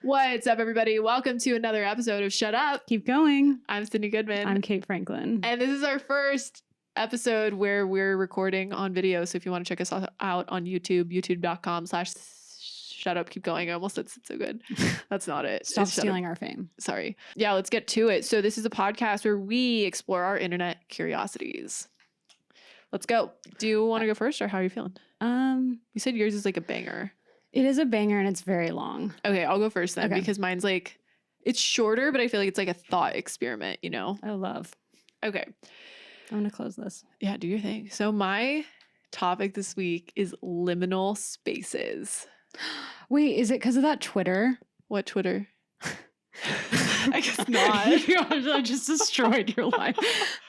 What's up, everybody? Welcome to another episode of Shut Up. Keep going. I'm Sydnee Goodman. I'm Kate Franklin. And this is our first episode where we're recording on video. So if you want to check us out on YouTube, youtube.com/Shut Up, Keep Going. I almost said so good. That's not it. Stop stealing our fame. Sorry. Yeah, let's get to it. So this is a podcast where we explore our internet curiosities. Let's go. Do you want to go first, or how are you feeling? You said yours is like a banger. It is a banger and it's very long. Okay, I'll go first then because mine's like, it's shorter, but I feel like it's like a thought experiment, you know? I love. Okay. I'm going to close this. Yeah, do your thing. So my topic this week is liminal spaces. Wait, is it because of that Twitter? What Twitter? I guess not. I just destroyed your life.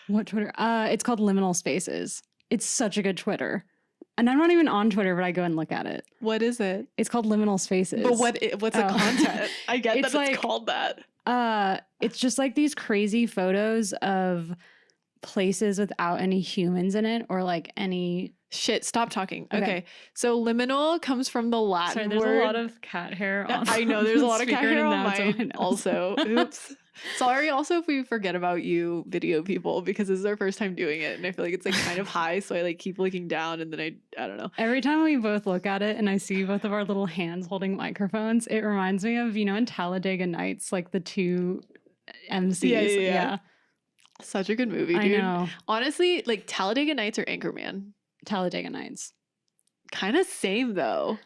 What Twitter? It's called Liminal Spaces. It's such a good Twitter. And I'm not even on Twitter, but I go and look at it. What is it? It's called Liminal Spaces. But what's the content? I get that it's called that. It's just like these crazy photos of places without any humans in it or like any... Shit, stop talking. Okay. So liminal comes from the Latin there's word. a lot of cat hair on I know there's a lot of cat hair on mine so also. Oops. Sorry also if we forget about you video people because this is our first time doing it and I feel like it's like kind of high, so I like keep looking down and then I don't know. Every time we both look at it and I see both of our little hands holding microphones, it reminds me of, in Talladega Nights, like the two MCs. Yeah. Such a good movie, dude. I know. Honestly, like Talladega Nights or Anchorman? Talladega Nights. Kind of same though.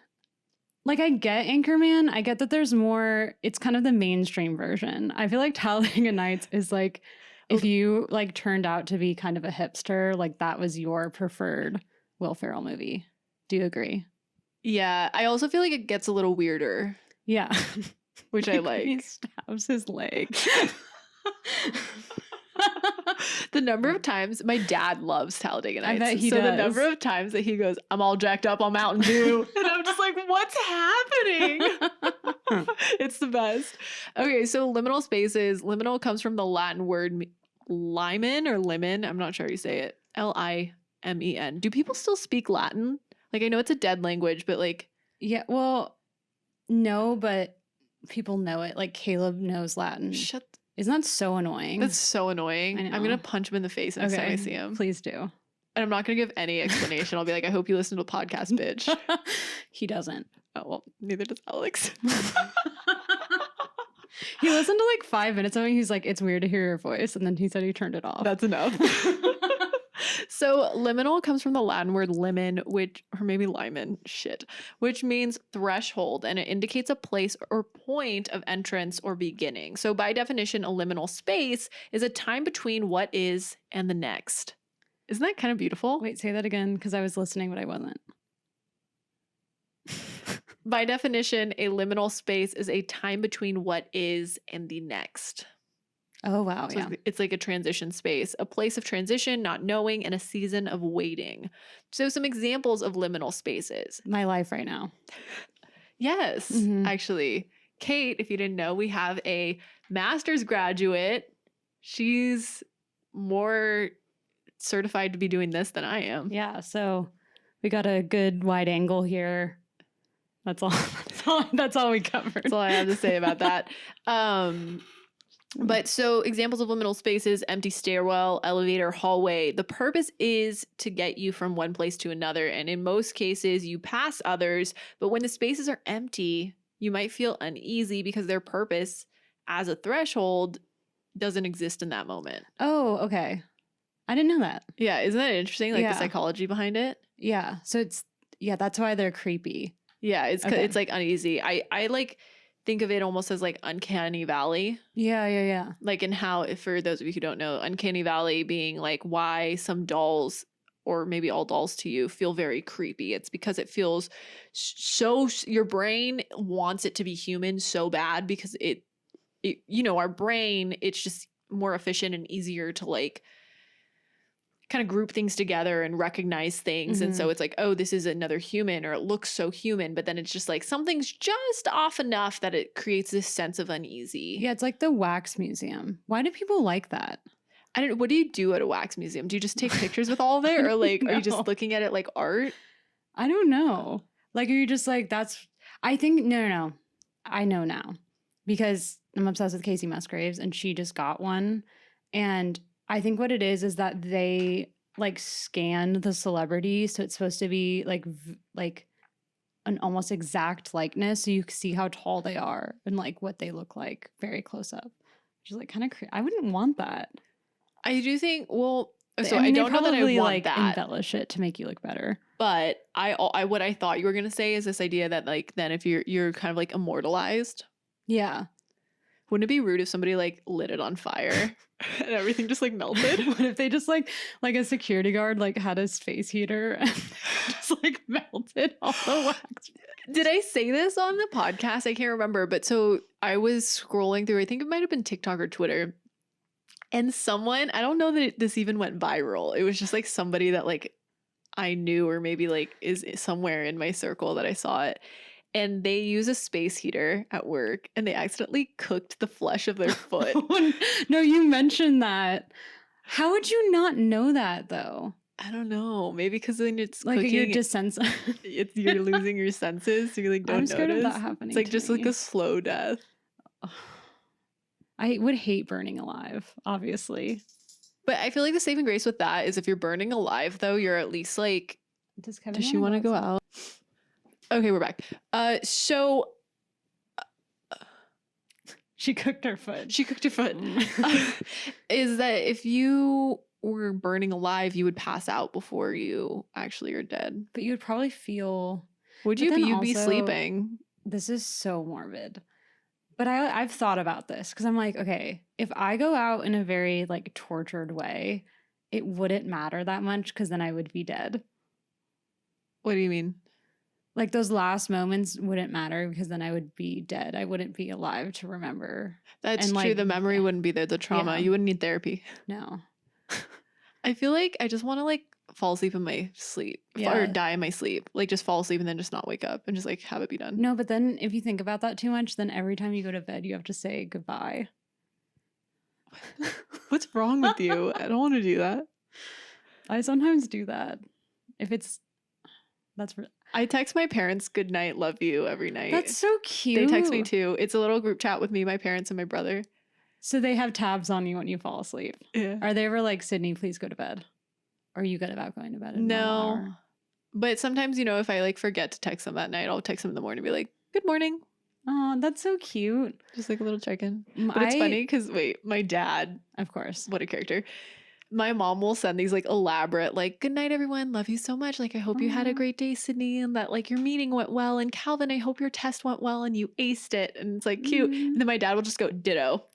Like I get Anchorman. I get that there's more, it's kind of the mainstream version. I feel like Talladega Nights is like, if you like turned out to be kind of a hipster, like that was your preferred Will Ferrell movie. Do you agree? Yeah. I also feel like it gets a little weirder. Yeah. Which I like. He stabs his leg. The number of times my dad loves Talladega Nights. I bet he does. The number of times that he goes, I'm all jacked up on Mountain Dew. And I'm just like, what's happening? It's the best. Okay, so liminal spaces. Liminal comes from the Latin word limen or limen. I'm not sure how you say it. Limen. Do people still speak Latin? Like, I know it's a dead language, but like. Yeah, well, no, but people know it. Like Caleb knows Latin. Isn't that so annoying? That's so annoying. I'm going to punch him in the face next time I see him. Please do. And I'm not going to give any explanation. I'll be like, I hope you listen to a podcast, bitch. He doesn't. Oh, well, neither does Alex. He listened to like 5 minutes of it. He's like, it's weird to hear your voice. And then he said he turned it off. That's enough. So liminal comes from the Latin word limen, which means threshold, and it indicates a place or point of entrance or beginning. So by definition, a liminal space is a time between what is and the next. Isn't that kind of beautiful? Wait, say that again, because I was listening, but I wasn't. By definition, a liminal space is a time between what is and the next. Oh, wow. So yeah. It's like a transition space, a place of transition, not knowing, and a season of waiting. So some examples of liminal spaces. My life right now. Yes, actually. Kate, if you didn't know, we have a master's graduate. She's more certified to be doing this than I am. Yeah, so we got a good wide angle here. That's all. That's all we covered. That's all I have to say about that. But so examples of liminal spaces: empty stairwell, elevator, hallway. The purpose is to get you from one place to another. And in most cases, you pass others. But when the spaces are empty, you might feel uneasy because their purpose as a threshold doesn't exist in that moment. Oh, okay. I didn't know that. Yeah. Isn't that interesting? Like the psychology behind it? Yeah. So that's why they're creepy. Yeah. It's like uneasy. I like think of it almost as like uncanny valley. Yeah. Like in how, for those of you who don't know, uncanny valley being like why some dolls, or maybe all dolls to you, feel very creepy. It's because it feels so, your brain wants it to be human so bad because it our brain, it's just more efficient and easier to like kind of group things together and recognize things. And so it's like, oh, this is another human, or it looks so human, but then it's just like something's just off enough that it creates this sense of uneasy. Yeah, it's like the wax museum. Why do people like that? I don't know. What do you do at a wax museum? Do you just take pictures with all of it, or like No. are you just looking at it like art? I don't know. Like, are you just like, that's, I think, no. I know now. because I'm obsessed with Casey Musgraves and she just got one. And I think what it is that they like scan the celebrity. So it's supposed to be like an almost exact likeness. So you can see how tall they are and like what they look like very close up. Which is like kind of I wouldn't want that. I do think, well, so I mean, I don't know that I want that. Embellish it to make you look better. But what I thought you were going to say is this idea that like, then if you're kind of like immortalized. Yeah. Wouldn't it be rude if somebody like lit it on fire and everything just like melted? What if they just like a security guard like had a space heater and just like melted all the wax? Did I say this on the podcast? I can't remember. But so I was scrolling through, I think it might have been TikTok or Twitter. And someone, I don't know that this even went viral. It was just like somebody that like I knew or maybe like is somewhere in my circle that I saw it. And they use a space heater at work and they accidentally cooked the flesh of their foot. No, you mentioned that. How would you not know that though? I don't know. Maybe because then it's like cooking. You're desensitized. You're losing your senses, so you like don't I'm scared notice. Of that happening. It's like just like a slow death. I would hate burning alive, obviously. But I feel like the saving grace with that is if you're burning alive, though, you're at least like. Does she want to go out? Okay, we're back. So she cooked her foot. She cooked her foot. Is that if you were burning alive, you would pass out before you actually are dead. But you would probably feel. Would you? You'd be sleeping. This is so morbid. But I've thought about this because I'm like, okay, if I go out in a very like tortured way, it wouldn't matter that much because then I would be dead. What do you mean? Like those last moments wouldn't matter because then I would be dead. I wouldn't be alive to remember. That's true. Like, the memory wouldn't be there. The trauma. Yeah. You wouldn't need therapy. No. I feel like I just want to like fall asleep in my sleep or die in my sleep. Like just fall asleep and then just not wake up and just like have it be done. No, but then if you think about that too much, then every time you go to bed, you have to say goodbye. What's wrong with you? I don't want to do that. I sometimes do that. I text my parents good night, love you every night. That's so cute. They text me too. It's a little group chat with me, my parents, and my brother. So they have tabs on you when you fall asleep. Yeah. Are they ever like, Sydney, please go to bed? Or are you good about going to bed? No. But sometimes, you know, if I like forget to text them that night, I'll text them in the morning and be like, good morning. Oh, that's so cute. Just like a little check-in. But it's funny because, my dad. Of course. What a character. My mom will send these like elaborate, like, good night, everyone. Love you so much. Like, I hope you had a great day, Sydney, and that like your meeting went well. And Calvin, I hope your test went well and you aced it. And it's like cute. And then my dad will just go, ditto.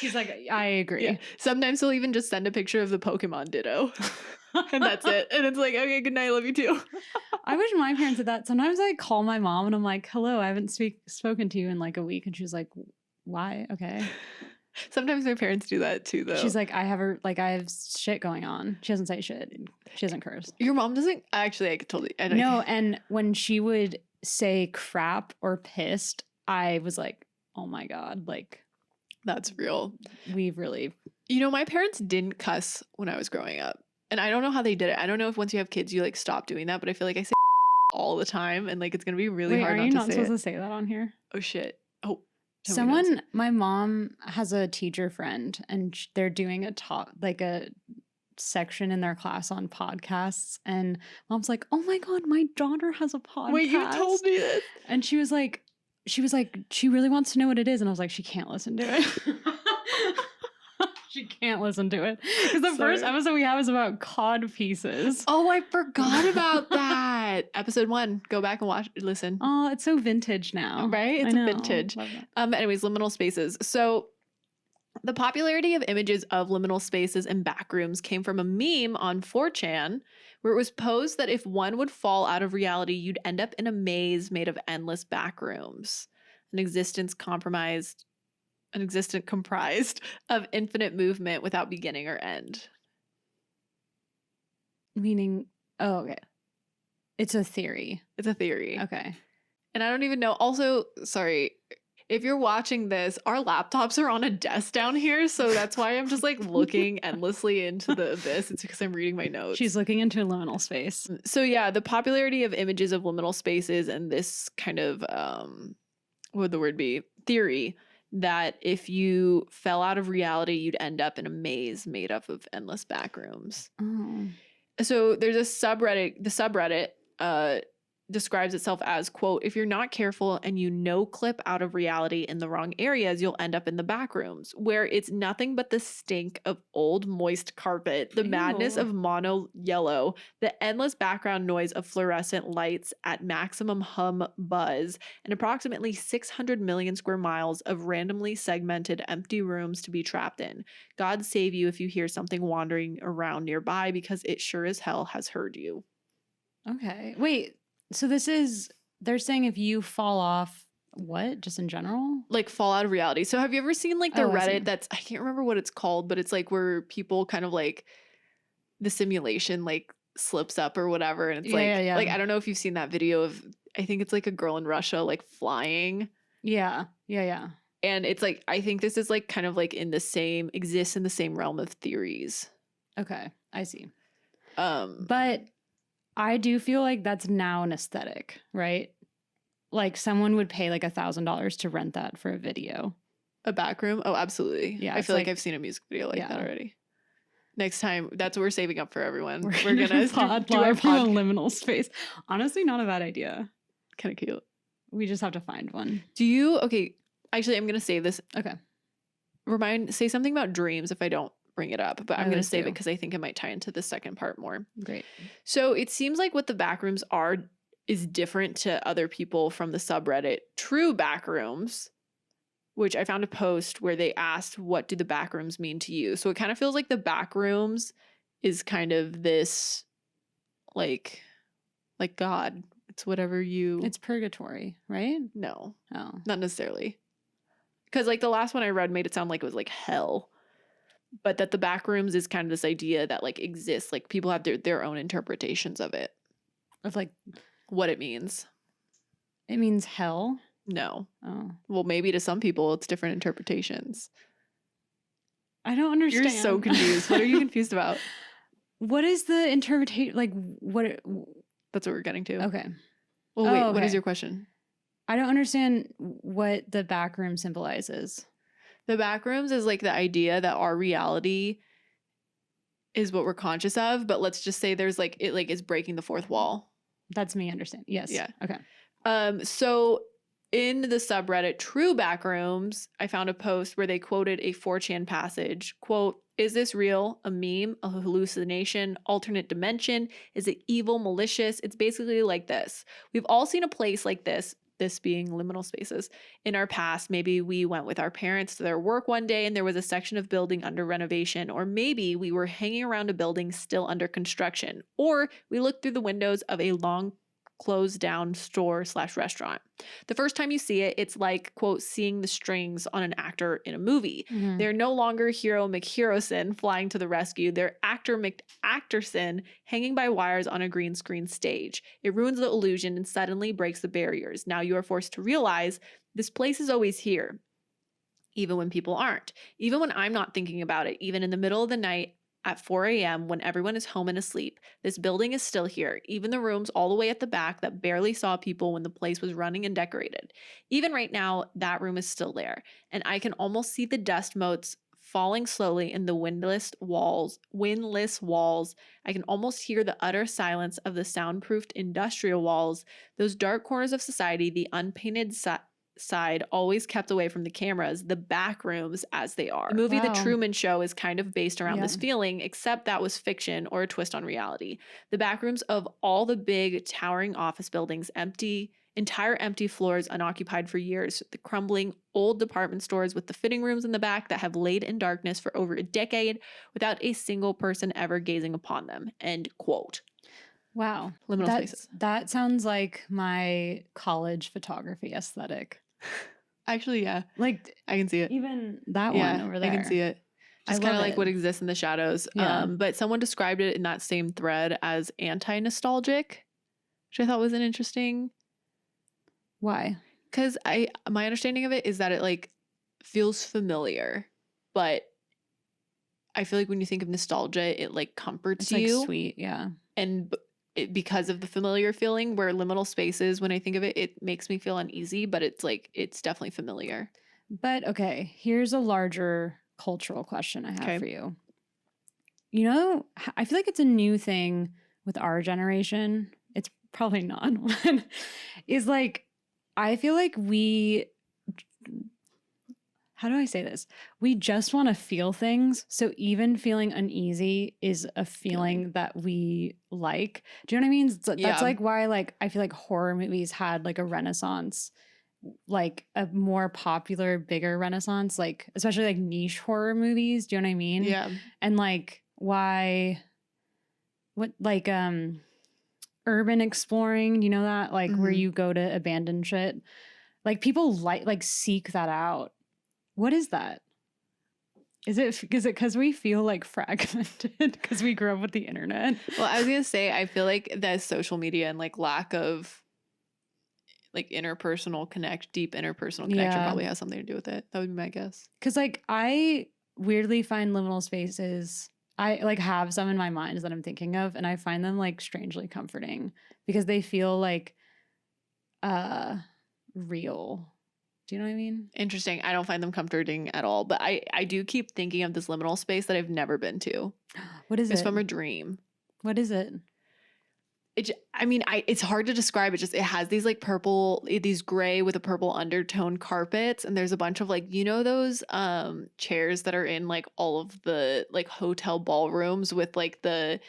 He's like, I agree. Yeah. Sometimes he'll even just send a picture of the Pokemon ditto. And that's it. And it's like, okay, good night. Love you too. I wish my parents did that. Sometimes I call my mom and I'm like, hello, I haven't spoken to you in like a week. And she's like, why? Okay. Sometimes my parents do that too, though. She's like, I have shit going on. She doesn't say shit. She doesn't curse. Your mom doesn't? Actually, I could totally. No, and when she would say crap or pissed, I was like, oh my God, like. That's real. We've really. You know, my parents didn't cuss when I was growing up. And I don't know how they did it. I don't know if once you have kids, you like stop doing that. But I feel like I say all the time. And like it's going to be really hard not to say it. Are you not supposed to say that on here? Oh, shit. Oh. My mom has a teacher friend and they're doing a section in their class on podcasts. And mom's like, oh my God, my daughter has a podcast. Wait, you told me this. And she was like, she really wants to know what it is. And I was like, she can't listen to it. She can't listen to it. Because the first episode we have is about cod pieces. Oh, I forgot about that. Episode 1. Go back and listen. Oh, it's so vintage now. Right? It's vintage. Anyways, liminal spaces. So the popularity of images of liminal spaces and backrooms came from a meme on 4chan where it was posed that if one would fall out of reality, you'd end up in a maze made of endless backrooms. An existence comprised of infinite movement without beginning or end. Meaning, okay. It's a theory. It's a theory. Okay. And I don't even know. Also, sorry, if you're watching this, our laptops are on a desk down here. So that's why I'm just like looking endlessly into the abyss. It's because I'm reading my notes. She's looking into a liminal space. So yeah, the popularity of images of liminal spaces and this kind of what would the word be? Theory that if you fell out of reality, you'd end up in a maze made up of endless back rooms. Oh. So there's a subreddit. The subreddit describes itself as, quote, if you're not careful and you no clip out of reality in the wrong areas, you'll end up in the back rooms where it's nothing but the stink of old moist carpet, the madness Ew. of mono yellow, the endless background noise of fluorescent lights at maximum hum buzz, and approximately 600 million square miles of randomly segmented empty rooms to be trapped in. God save you if you hear something wandering around nearby, because it sure as hell has heard you. Okay. Wait. So they're saying if you fall off, what? Just in general? Like fall out of reality. So have you ever seen like the Oh, I see. Reddit I can't remember what it's called, but it's like where people kind of like the simulation like slips up or whatever. And it's Yeah. like, I don't know if you've seen that video of, I think it's like a girl in Russia like flying. Yeah. And it's like, I think this is like kind of like exists in the same realm of theories. Okay. I see. Um, But I do feel like that's now an aesthetic, right? Like someone would pay like $1,000 to rent that for a video. a back room. Oh, absolutely. Yeah, I it's feel like like- I've seen a music video like Yeah. that already. Next time, that's what we're saving up for everyone. We're gonna gonna do our live from a podcast. liminal space. Honestly, not a bad idea. Kind of cute. We just have to find one. Okay, actually, I'm gonna save this. Okay. Say something about dreams if I don't bring it up, but I'm gonna Please save do. it because I think it might tie into the second part more. Great. So it seems like what the backrooms are is different to other people from the subreddit True Backrooms, which I found a post where they asked, what do the backrooms mean to you? So it kind of feels like the backrooms is kind of this like God. It's whatever you It's purgatory, right? No, Oh. not necessarily. Because like the last one I read made it sound like it was like hell. But that the backrooms is kind of this idea that like exists. Like people have their own interpretations of it. Of like, What it means. it means hell. No. Oh. Well, maybe to some people it's different interpretations. I don't understand. You're so confused. What are you confused about? What is the interpretation? Like, what? That's what we're getting to. Okay. Well, wait, Oh, what is okay. your question? I don't understand what the back room symbolizes. The backrooms is like the idea that our reality is what we're conscious of, but let's just say there's like it like is breaking the fourth wall. That's me understand. Yes. Yeah. Okay. So in the subreddit True Backrooms, I found a post where they quoted a 4chan passage, quote, is this real? A meme? A hallucination? Alternate dimension? Is it evil? Malicious? It's basically like this. We've all seen a place like this being liminal spaces, in our past. Maybe we went with our parents to their work one day and there was a section of building under renovation, or maybe we were hanging around a building still under construction, or we looked through the windows of a long closed down store/restaurant. The first time you see it, it's like, quote, seeing the strings on an actor in a movie. Mhm. They're no longer Hero McHeroson flying to the rescue. They're actor McActorson hanging by wires on a green screen stage. It ruins the illusion and suddenly breaks the barriers. Now you are forced to realize this place is always here, even when people aren't. Even when I'm not thinking about it, even in the middle of the night, at 4 a.m. when everyone is home and asleep, this building is still here, even the rooms all the way at the back that barely saw people when the place was running and decorated. Even right now, that room is still there, and I can almost see the dust motes falling slowly in the windless walls. I can almost hear the utter silence of the soundproofed industrial walls, those dark corners of society, the unpainted side always kept away from the cameras, the back rooms as they are. The movie The Wow. Truman Show is kind of based around Yeah. this feeling, except that was fiction or a twist on reality. The back rooms of all the big towering office buildings, entire empty floors unoccupied for years, the crumbling old department stores with the fitting rooms in the back that have laid in darkness for over a decade without a single person ever gazing upon them. End quote. Wow. Liminal spaces. That sounds like my college photography aesthetic. Actually, yeah, Like I can see it. even that one over there. I can see it. Just I kind of love like it. what exists in the shadows. Yeah. But someone described it in that same thread as anti-nostalgic, which I thought was an interesting, Why? because my understanding of it is that it like feels familiar, but I feel like when you think of nostalgia, it like comforts It's like you, sweet. Yeah. and because of the familiar feeling, where liminal spaces, when I think of it, it makes me feel uneasy, but it's like, it's definitely familiar. But okay, here's a larger cultural question I have Okay. for you. You know, I feel like it's a new thing with our generation. It's probably not, but is like, I feel like how do I say this? We just want to feel things. So even feeling uneasy is a feeling that we like. Do you know what I mean? That's Yeah. like why like I feel like horror movies had like a renaissance, like a more popular, bigger renaissance, like especially like niche horror movies. Do you know what I mean? Yeah. And like why what like urban exploring, you know that? Like where Mhm. you go to abandon shit. Like people like seek that out. What is that? Is it because we feel like fragmented because we grew up with the internet? Well, I was gonna say, I feel like that social media and like lack of like deep interpersonal connection Yeah. probably has something to do with it. That would be my guess. Because like I weirdly find liminal spaces. I like have some in my mind that I'm thinking of, and I find them like strangely comforting because they feel like uh real. Do you know what I mean? Interesting. I don't find them comforting at all, but I do keep thinking of this liminal space that I've never been to. What is It's it? from a dream. What is it? It's hard to describe. It has these like these gray with a purple undertone carpets, and there's a bunch of like, those chairs that are in like all of the like hotel ballrooms with like the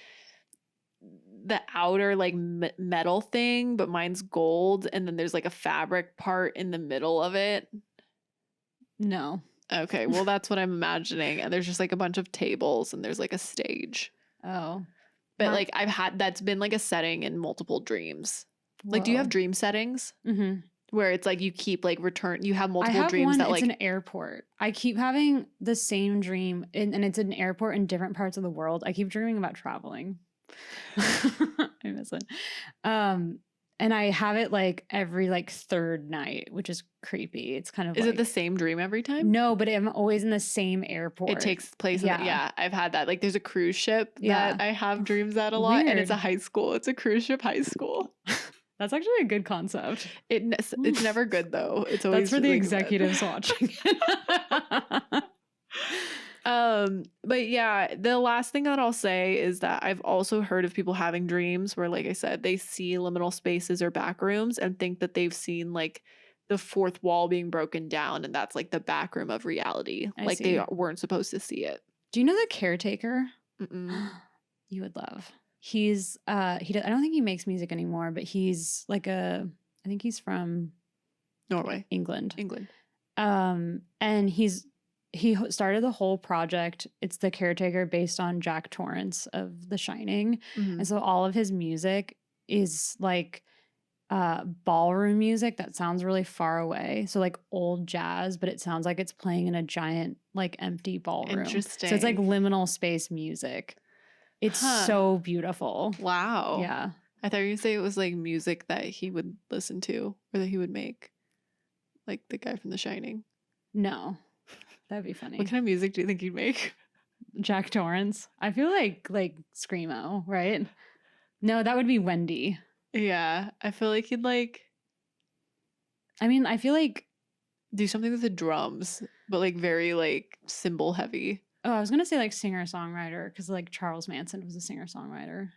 outer like metal thing, but mine's gold, and then there's like a fabric part in the middle of it. No. Okay, well that's what I'm imagining, and there's just like a bunch of tables, and there's like a stage. Oh. But like that's been like a setting in multiple dreams. Like, do you have dream settings where it's like you keep like you have multiple dreams one, that it's like an airport. I keep having the same dream, and it's an airport in different parts of the world. I keep dreaming about traveling. I miss it. And I have it like every like third night, which is creepy. It's kind of is like, it the same dream every time? no, but I'm always in the same airport. It takes place Yeah. I've had that. Like there's a cruise ship Yeah. that I have dreams at a lot, and it's a Weird. high school. It's a cruise ship high school. That's actually a good concept. It's never good though. It's always That's for the really bad. executives watching. But yeah, the last thing that I'll say is that I've also heard of people having dreams where, like I said, they see liminal spaces or back rooms and think that they've seen like the fourth wall being broken down, and that's like the back room of reality. I They see. weren't supposed to see it. Do you know the caretaker? Mm-mm. You would love. He's I don't think he makes music anymore, but he's like I think he's from Norway, England. And he started the whole project. It's the caretaker based on Jack Torrance of The Shining. And so all of his music is like ballroom music that sounds really far away. So like old jazz, but it sounds like it's playing in a giant like empty ballroom. Interesting. So it's like liminal space music. It's so beautiful. Wow. Yeah. I thought you were going to say it was like music that he would listen to or that he would make. Like the guy from The Shining. No. That'd be funny. What kind of music do you think he'd make? Jack Torrance. I feel like Screamo, right? No, that would be Wendy. Yeah. I feel like he'd like I feel like do something with the drums, but like very like cymbal heavy. Oh, I was gonna say like singer-songwriter, because like Charles Manson was a singer-songwriter.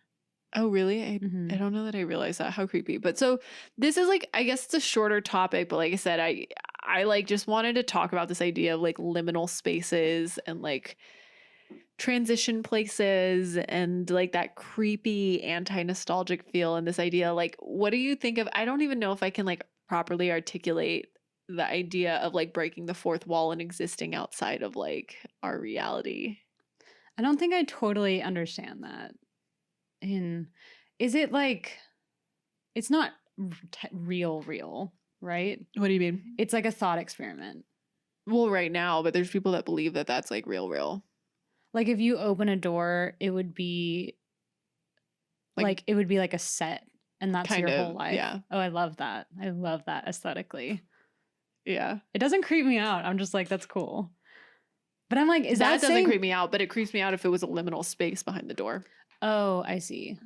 Oh, really? I don't know that I realized that. How creepy. But so this is like, I guess it's a shorter topic, but like I said, I like just wanted to talk about this idea of like liminal spaces and like transition places and like that creepy anti-nostalgic feel, and this idea, like, what do you think of, I don't even know if I can like properly articulate the idea of like breaking the fourth wall and existing outside of like our reality. I don't think I totally understand that. Is it like, it's not real, right? What do you mean? It's like a thought experiment. Well, right now, but there's people that believe that that's like real. Like if you open a door, it would be like it would be like a set, and that's your whole life. Yeah. Oh, I love that. I love that aesthetically. Yeah. It doesn't creep me out. I'm just like, that's cool. But I'm like, that doesn't creep me out, but it creeps me out if it was a liminal space behind the door. Oh, I see.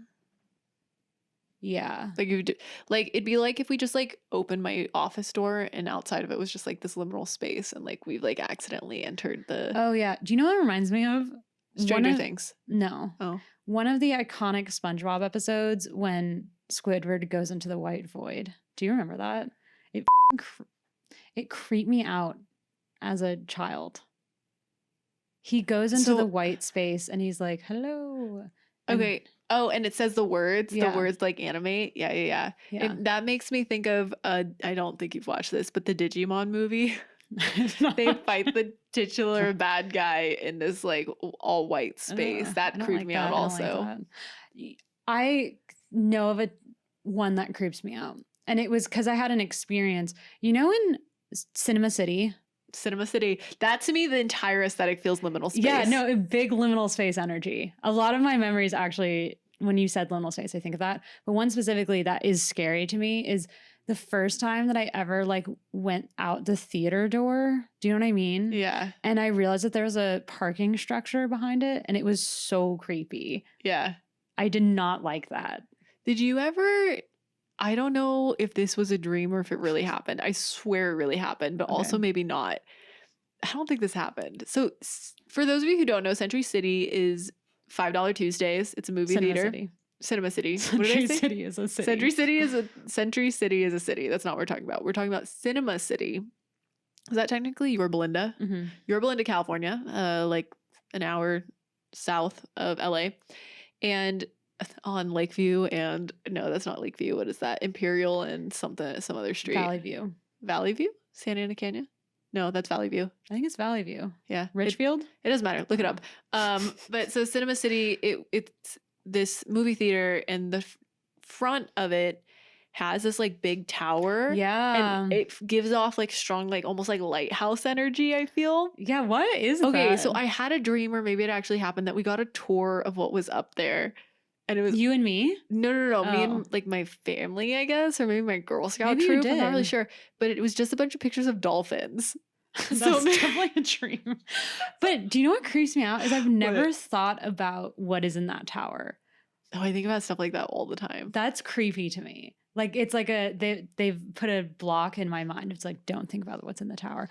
Yeah. Like, like it'd be like if we just like opened my office door and outside of it was just like this liminal space, and like we've like accidentally entered the Oh yeah. Do you know what it reminds me of? Stranger Things. No. Oh, One of the iconic SpongeBob episodes when Squidward goes into the white void. Do you remember that? It it creeped me out as a child. He goes into the so white space and he's like, "Hello." And okay. Oh, and it says the yeah, words like animate. Yeah, yeah, yeah. yeah. That makes me think of I don't think you've watched this, but the Digimon movie. They fight the titular bad guy in this like all white space. I That don't creeped like me that. out I don't like also. that. I know of one that creeps me out. And it was because I had an experience. You know, in Cinema City. Cinema City. That to me, the entire aesthetic feels liminal space. Yeah, no, a big liminal space energy. A lot of my memories actually, when you said liminal space, I think of that. But one specifically that is scary to me is the first time that I ever like went out the theater door. Do you know what I mean? Yeah. And I realized that there was a parking structure behind it, and it was so creepy. Yeah. I did not like that. Did you ever? I don't know if this was a dream or if it really happened. I swear it really happened, but also Okay. maybe not. I don't think this happened. So, for those of you who don't know, Century City is $5 Tuesdays. It's a movie Cinema theater. City. Cinema City. What did Century I say? City is a city. Century City is a city. That's not what we're talking about. We're talking about Cinema City. Is that technically Yorba Belinda? Mm-hmm. Yorba Belinda, California, like an hour south of LA, and on Lakeview. And no, that's not Lakeview. What is that? Imperial and some other street. Valley View. Valley View? Santa Ana Canyon? No, that's Valley View. I think it's Valley View. Yeah, Richfield? It doesn't matter. Look it up. But so Cinema City, it's this movie theater, and the front of it has this like big tower. Yeah. And it gives off like strong, like almost like lighthouse energy, I feel. Yeah, what is Okay, that? so I had a dream, or maybe it actually happened, that we got a tour of what was up there. And it was You and me? no. Me Oh. and like my family, I guess, or maybe my Girl Scout Maybe you troop. I'm not really did. sure. But it was just a bunch of pictures of dolphins. That's So- definitely a dream. But do you know what creeps me out is I've never thought about what is in that tower. Oh, I think about stuff like that all the time. That's creepy to me. Like it's like they've put a block in my mind. It's like, don't think about what's in the tower.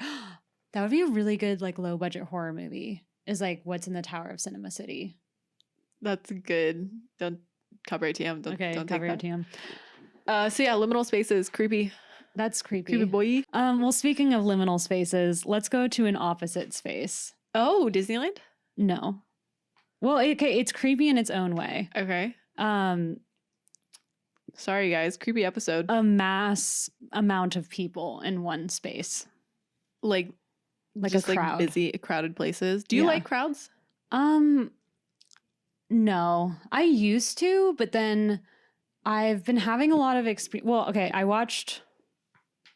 That would be a really good like low budget horror movie. Is like what's in the tower of Cinema City. That's good. Don't copyright TM. Don't take copyright that. TM. So yeah, liminal spaces, creepy. That's creepy. Creepy boy. Well, speaking of liminal spaces, let's go to an opposite space. Oh, Disneyland? No. Well, okay, it's creepy in its own way. Okay. Um, Sorry guys, creepy episode. a mass amount of people in one space. Like Like a crowd. Like busy, crowded places. Do you Yeah. like crowds? No. I used to, but then I've been having a lot of experience. Well, okay, I watched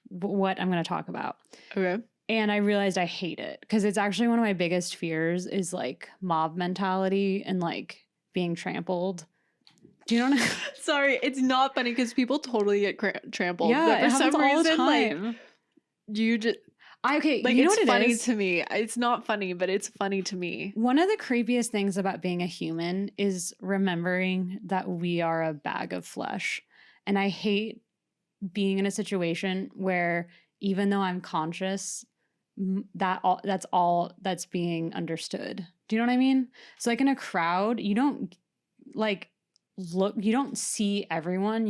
what I'm going to talk about. Okay. And I realized I hate it because it's actually one of my biggest fears is like mob mentality and like being trampled. Do you know what I Sorry, it's not funny because people totally get trampled. Yeah, but it for some happens all the reason, time. like you just Okay, like you know it's what it funny is? to me. It's not funny, but it's funny to me. One of the creepiest things about being a human is remembering that we are a bag of flesh. And I hate being in a situation where even though I'm conscious, that's all that's being understood. Do you know what I mean? So like in a crowd, you don't like look, you don't see everyone,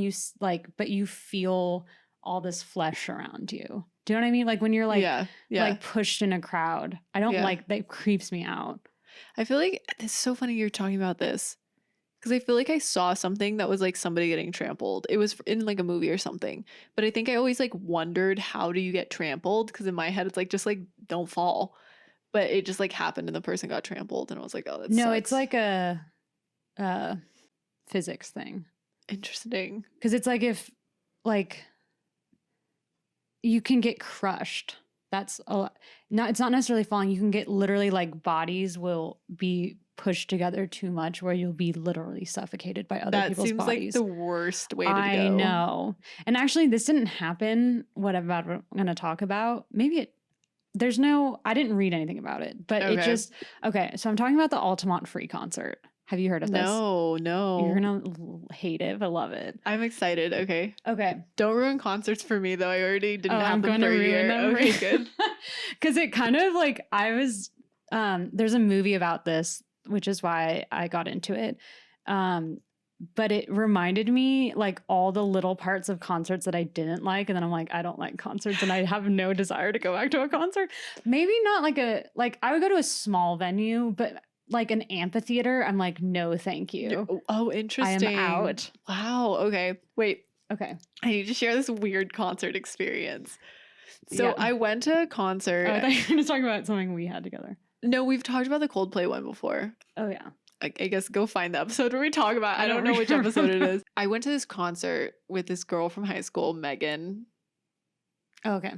but you feel all this flesh around you. Do you know what I mean? Like when you're like yeah. like pushed in a crowd. I don't Yeah. like that, creeps me out. I feel like it's so funny you're talking about this because I feel like I saw something that was like somebody getting trampled. It was in like a movie or something, but I think I always like wondered how do you get trampled? Because in my head it's like just like don't fall, but it just like happened and the person got trampled and I was like, oh, that No, sucks. it's like a physics thing. Interesting. Because it's like if like you can get crushed. That's a lot. It's not necessarily falling. You can get literally like bodies will be pushed together too much where you'll be literally suffocated by other That people's seems bodies. like the worst way to go. I know. And actually this didn't happen. What I'm going to talk about. Maybe I didn't read anything about it, but it Okay. just, okay. So I'm talking about the Altamont free concert. Have you heard of this? No. You're gonna hate it, but love it. I'm excited. Okay. Okay. Don't ruin concerts for me, though. I already didn't have I'm them going for to a ruin year. them. Okay, good. Because it kind of like I was. There's a movie about this, which is why I got into it. But it reminded me like all the little parts of concerts that I didn't like. And then I'm like, I don't like concerts and I have no desire to go back to a concert. Maybe not like I would go to a small venue, but like an amphitheater, I'm like, no, thank you. Oh, interesting. I am out. Wow. Okay. Wait. Okay. I need to share this weird concert experience. So Yeah. I went to a concert. Oh, I thought you were going to talk about something we had together. No, we've talked about the Coldplay one before. Oh, yeah. I guess go find the episode where we talk about it. I don't know which remember. episode it is. I went to this concert with this girl from high school, Megan. Oh, okay.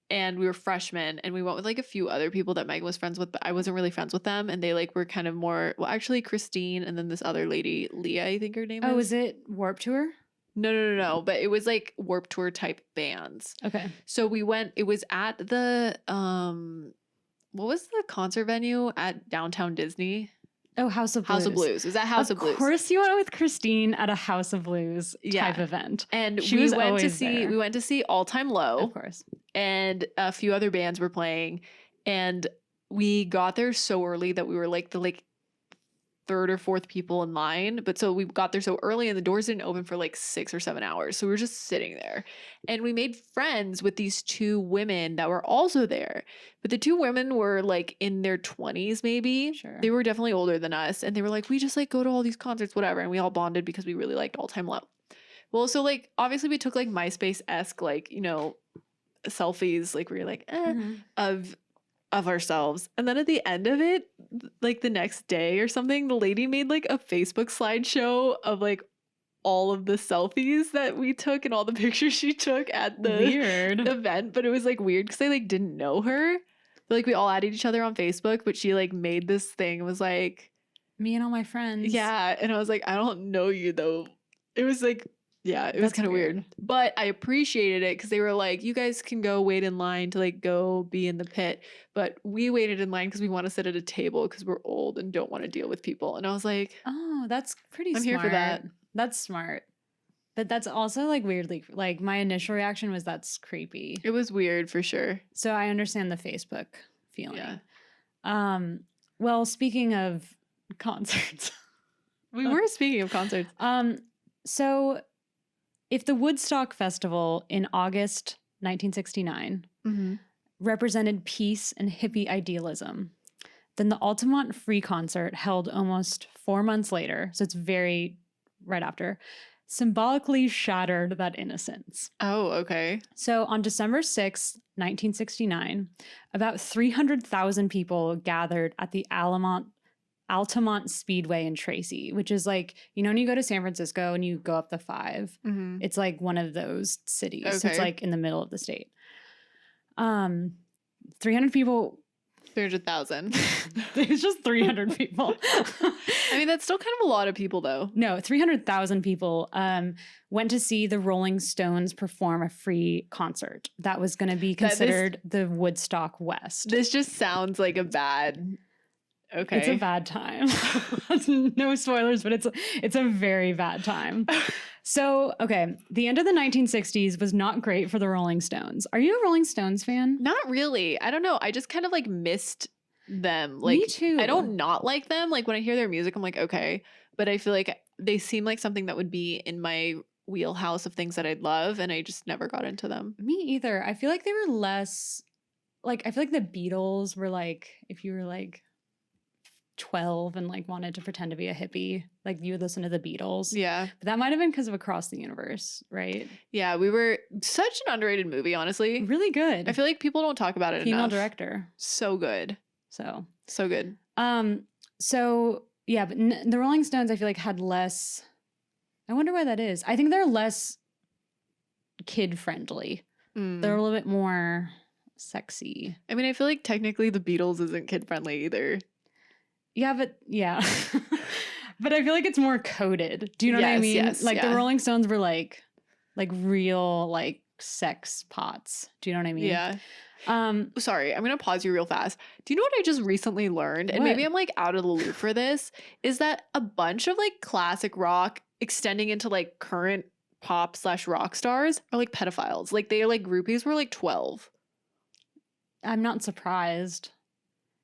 And we were freshmen, and we went with like a few other people that Megan was friends with, but I wasn't really friends with them. And they like were kind of more, well, actually Christine and then this other lady, Leah, I think her name is. Oh, is it Warped Tour? No. But it was like Warped Tour type bands. Okay. So we went, it was at the, what was the concert venue at downtown Disney? Oh, House of Blues. House of Blues. It was at House of Blues. Of course you went with Christine at a House of Blues type event. And she was always there. We went to see All Time Low. Of course. And a few other bands were playing. And we got there so early that we were like the third or fourth people in line. But so we got there so early and the doors didn't open for like 6 or 7 hours. So we were just sitting there. And we made friends with these two women that were also there. But the two women were like in their 20s maybe. Sure. They were definitely older than us. And they were like, we just like go to all these concerts, whatever. And we all bonded because we really liked All Time Low. Well, so like obviously we took like MySpace-esque like, you know, selfies like where you're like, of ourselves. And then at the end of it, like the next day or something, the lady made like a Facebook slideshow of like all of the selfies that we took and all the pictures she took at the Weird. event. But it was like weird because I like didn't know her. But, like we all added each other on Facebook, but she like made this thing and was like, me and all my friends. yeah. And I was like, I don't know you though. It was like, yeah, it was kind of weird. But I appreciated it because they were like, you guys can go wait in line to like go be in the pit. But we waited in line because we want to sit at a table because we're old and don't want to deal with people. And I was like, oh, that's pretty smart. I'm here for that. That's smart. But that's also like weirdly, like my initial reaction was that's creepy. It was weird for sure. So I understand the Facebook feeling. Yeah. Well, speaking of concerts. We were speaking of concerts. So if the Woodstock Festival in August 1969 represented peace and hippie idealism, then the Altamont Free Concert held almost 4 months later, so it's very right after, symbolically shattered that innocence. Oh, okay. So on December 6th, 1969, about 300,000 people gathered at the Altamont Speedway in Tracy, which is like, you know, when you go to San Francisco and you go up the 5, it's like one of those cities. Okay. So it's like in the middle of the state. 300 people. 300,000. It's just 300 people. I mean, that's still kind of a lot of people though. No, 300,000 people went to see the Rolling Stones perform a free concert. That was going to be considered the Woodstock West. This just sounds like a bad... Okay. It's a bad time. No spoilers, but it's a very bad time. So, okay, the end of the 1960s was not great for the Rolling Stones. Are you a Rolling Stones fan? Not really. I don't know. I just kind of like missed them. Like, me too. I don't not like them. Like when I hear their music, I'm like, okay. But I feel like they seem like something that would be in my wheelhouse of things that I'd love. And I just never got into them. Me either. I feel like they were less, like, I feel like the Beatles were like, if you were like 12 and like wanted to pretend to be a hippie, like you would listen to the Beatles. Yeah. But that might have been because of Across the Universe, right? Yeah, we were such an underrated movie, honestly. Really good. I feel like people don't talk about it enough. Female director. So good. So good. So yeah, but the Rolling Stones I feel like had less, I wonder why that is. I think they're less kid friendly. They're a little bit more sexy. I mean, I feel like technically the Beatles isn't kid friendly either. Yeah, but yeah. But I feel like it's more coded. Do you know what I mean? Yes, like the Rolling Stones were like real like sex pots. Do you know what I mean? Yeah. Sorry, I'm gonna pause you real fast. Do you know what I just recently learned? And maybe What? I'm like out of the loop for this, is that a bunch of like classic rock extending into like current pop / rock stars are like pedophiles. Like they are like groupies were like 12. I'm not surprised.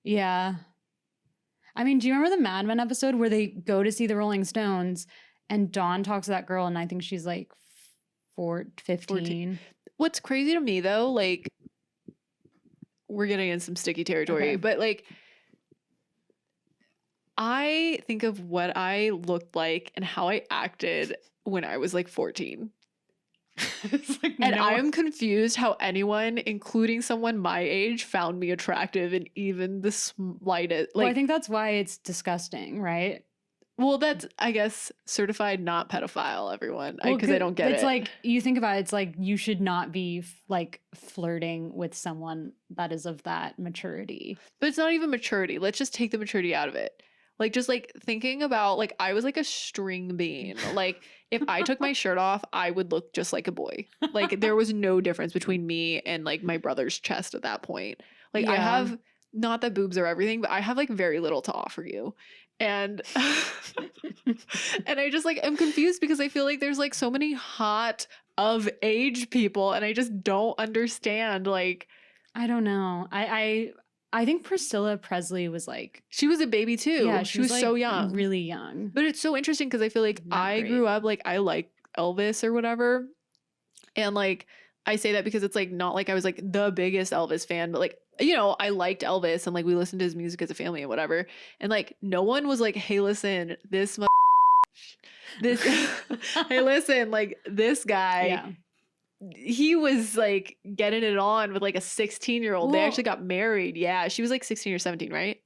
Yeah. I mean, do you remember the Mad Men episode where they go to see the Rolling Stones and Dawn talks to that girl and I think she's like 15? What's crazy to me though, like we're getting in some sticky territory, Okay. but like I think of what I looked like and how I acted when I was like 14. It's like, And no. I am confused how anyone, including someone my age, found me attractive in even the slightest. Well, Like, I think that's why it's disgusting, right? well, that's, I guess, certified not pedophile, everyone, Well, because I don't get it. It's like, you think about it, it's like you should not be like flirting with someone that is of that maturity. But it's not even maturity. Let's just take the maturity out of it. Like, just like thinking about, like, I was like a string bean. Like, if I took my shirt off, I would look just like a boy. Like, there was no difference between me and like my brother's chest at that point. Like, I Yeah. have, not that boobs are everything, but I have like very little to offer you. And and I just like I'm confused because I feel like there's like so many hot of age people and I just don't understand. Like, I don't know. I think Priscilla Presley was like, she was a baby too. yeah, she was like so young. really young. But it's so interesting because I feel like Not I great. grew up like I like Elvis or whatever. And like I say that because it's like not like I was like the biggest Elvis fan, but like, you know, I liked Elvis and like we listened to his music as a family and whatever. And like no one was like, hey, listen, this hey, listen, like this guy, Yeah. he was like getting it on with like a 16-year-old. They Well- actually got married. Yeah. She was like 16 or 17, right?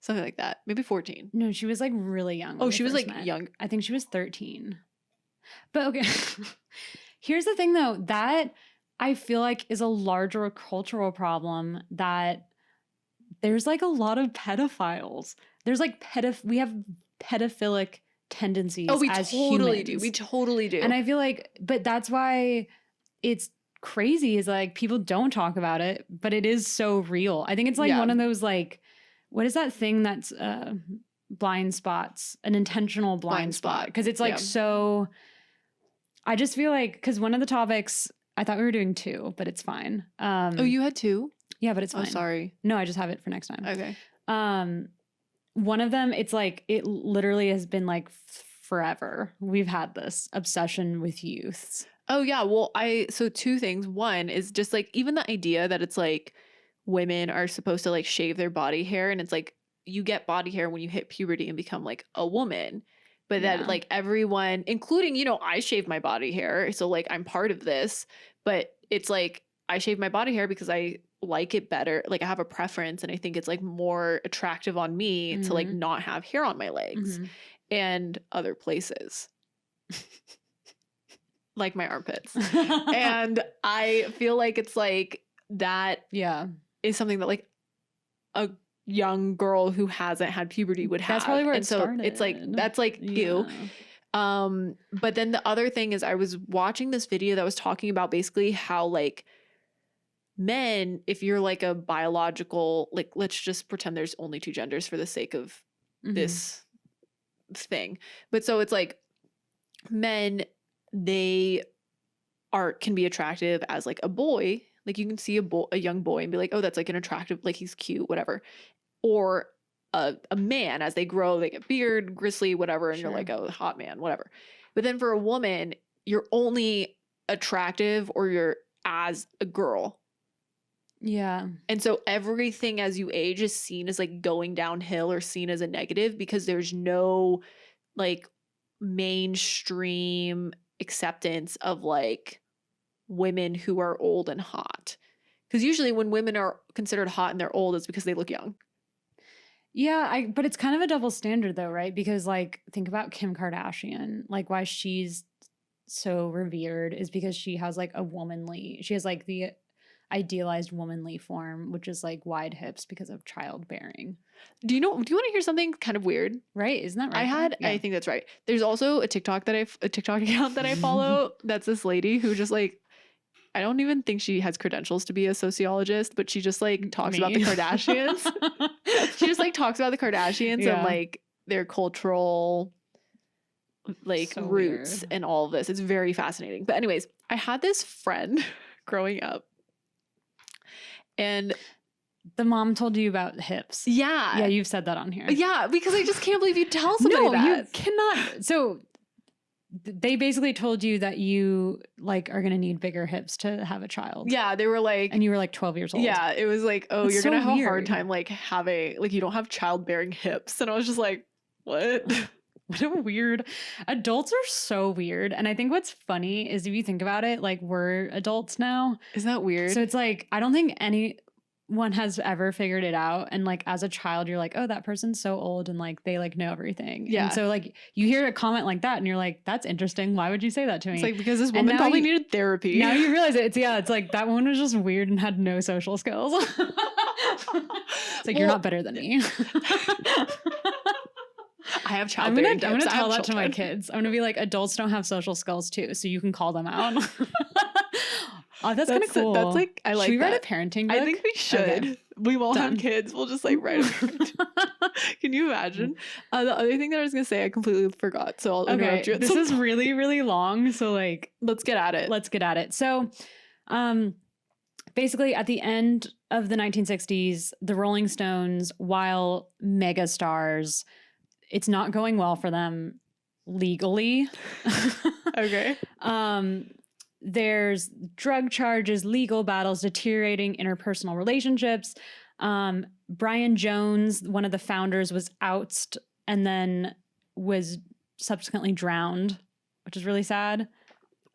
Something like that. Maybe 14. No, she was like really young. Oh, when she they was first like met. young. I think she was 13. But okay. Here's the thing though, that I feel like is a larger cultural problem, that there's like a lot of pedophiles. There's like we have pedophilic tendencies Oh, we as totally humans. do. We totally do. And I feel like, but that's why it's crazy, is like people don't talk about it, but it is so real. I think it's like Yeah. one of those like, what is that thing that's blind spots, an intentional blind spot? Because it's like Yeah. so, I just feel like, because one of the topics, I thought we were doing two, but it's fine. Oh, you had two? Yeah, but it's fine. Oh, sorry. No, I just have it for next time. Okay. One of them, it's like, it literally has been like forever. We've had this obsession with youths. Oh, yeah. Well, so two things. One is just like even the idea that it's like women are supposed to like shave their body hair, and it's like you get body hair when you hit puberty and become like a woman. But Yeah. that like everyone, including, you know, I shave my body hair. So like I'm part of this, but it's like I shave my body hair because I like it better. Like I have a preference and I think it's like more attractive on me to like Mhm. not have hair on my legs Mhm. and other places. Like my armpits. And I feel like it's like that yeah. is something that like a young girl who hasn't had puberty would have. That's probably where and it so it's like started. that's like ew. Yeah. But then the other thing is I was watching this video that was talking about basically how like men, if you're like a biological, like let's just pretend there's only two genders for the sake of Mhm. this thing. But so it's like men, they can be attractive as like a boy. Like you can see a young boy and be like, oh, that's like an attractive, like he's cute, whatever. Or a man, as they grow, they get beard, grizzly, whatever, and Sure. you're like a hot man, whatever. But then for a woman, you're only attractive or you're as a girl. Yeah. And so everything as you age is seen as like going downhill or seen as a negative because there's no like mainstream acceptance of like women who are old and hot. Because usually when women are considered hot and they're old, it's because they look young. Yeah, but it's kind of a double standard though, right? Because like think about Kim Kardashian, like why she's so revered is because she has like she has like the idealized womanly form, which is like wide hips because of childbearing. Do you want to hear something kind of weird? Right? Isn't that right? I think that's right. There's also a TikTok account that I follow. That's this lady who just like I don't even think she has credentials to be a sociologist, but she just like talks about the Kardashians. She just like talks about the Kardashians and like their cultural like roots and all of this. It's very fascinating. But anyways, I had this friend growing up, and the mom told you about hips. Yeah, you've said that on here. Yeah, because I just can't believe you tell somebody that. No, you cannot. So they basically told you that you like are going to need bigger hips to have a child. Yeah, they were like, and you were like 12 years old. Yeah, it was like, oh, you're going to have a hard time like having, like you don't have childbearing hips. And I was just like, what? What a weird. Adults are so weird. And I think what's funny is if you think about it, like we're adults now. Isn't that weird? So it's like, I don't think anyone has ever figured it out. And like as a child, you're like, oh, that person's so old and like they like know everything. Yeah. And so like you hear a comment like that and you're like, that's interesting. Why would you say that to me? It's like, because this woman probably needed therapy. Now you realize it. It's like that woman was just weird and had no social skills. It's like, you're not better than me. I have childbearing hips. I'm gonna tell that to my kids. I'm gonna be like, adults don't have social skills too, so you can call them out. Oh, that's kind of cool. That's like, I like. Should we write a parenting book? I think we should. Okay. We won't have kids. We'll just like write a parenting. Can you imagine? The other thing that I was gonna say, I completely forgot. So I'll interrupt you. This is really, really long. So like, let's get at it. So, basically, at the end of the 1960s, the Rolling Stones, while mega stars, it's not going well for them legally. Okay. There's drug charges, legal battles, deteriorating interpersonal relationships. Brian Jones, one of the founders, was ousted and then was subsequently drowned, which is really sad.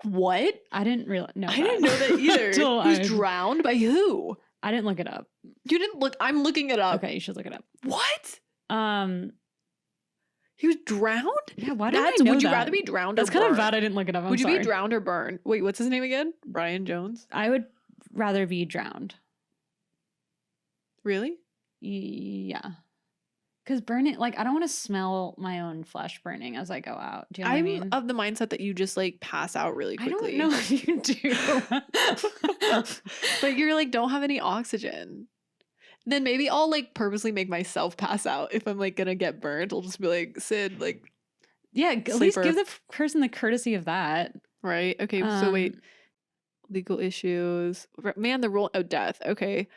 What? I didn't realize. No, I didn't know that either. He was drowned by who? I didn't look it up. You didn't look? I'm looking it up. Okay, you should look it up. What? He was drowned? Yeah, why did I know Would you that? rather be drowned or That's burned? kind of bad I didn't look it up. Would you be drowned or burned? Wait, what's his name again? Brian Jones? I would rather be drowned. Really? Yeah. Because burning, like, I don't want to smell my own flesh burning as I go out. Do you know what I mean? I'm of the mindset that you just, like, pass out really quickly. I don't know if you do. But you're, like, don't have any oxygen. Then maybe I'll like purposely make myself pass out if I'm like gonna get burned. I'll just be like, Sid, like, yeah, at least give the person the courtesy of that, right? Okay, so wait, legal issues, man, death. Okay,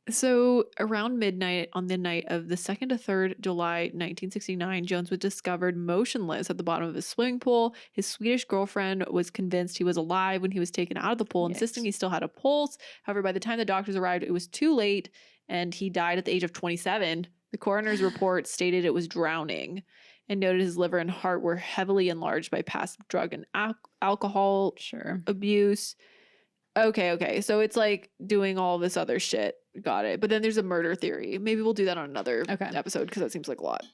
so around midnight on the night of the 2nd to 3rd July 1969, Jones was discovered motionless at the bottom of his swimming pool. His Swedish girlfriend was convinced he was alive when he was taken out of the pool, insisting he still had a pulse. However, by the time the doctors arrived, it was too late, and he died at the age of 27. The coroner's report stated it was drowning and noted his liver and heart were heavily enlarged by past drug and alcohol abuse. Okay. So it's like doing all this other shit. Got it. But then there's a murder theory. Maybe we'll do that on another episode because that seems like a lot.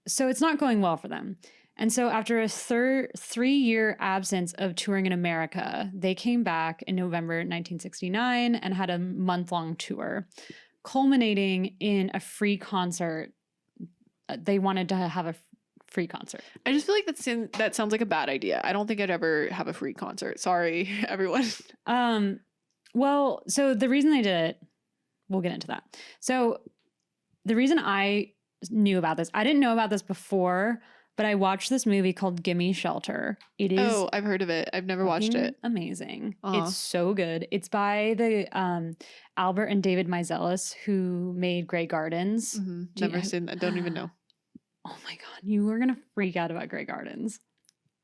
So it's not going well for them. And so after a 3-year absence of touring in America, they came back in November 1969 and had a month-long tour, culminating in a free concert. They wanted to have a free concert. I just feel like that sounds like a bad idea. I don't think I'd ever have a free concert. Sorry, everyone. Well, so the reason they did it, we'll get into that. So the reason I knew about this, I didn't know about this before, but I watched this movie called Gimme Shelter. It is I've heard of it. I've never watched it. Amazing. It's so good. It's by the Albert and David Meiselas, who made Grey Gardens. Mm-hmm. Never seen that. Don't even know. Oh my God. You are going to freak out about Grey Gardens.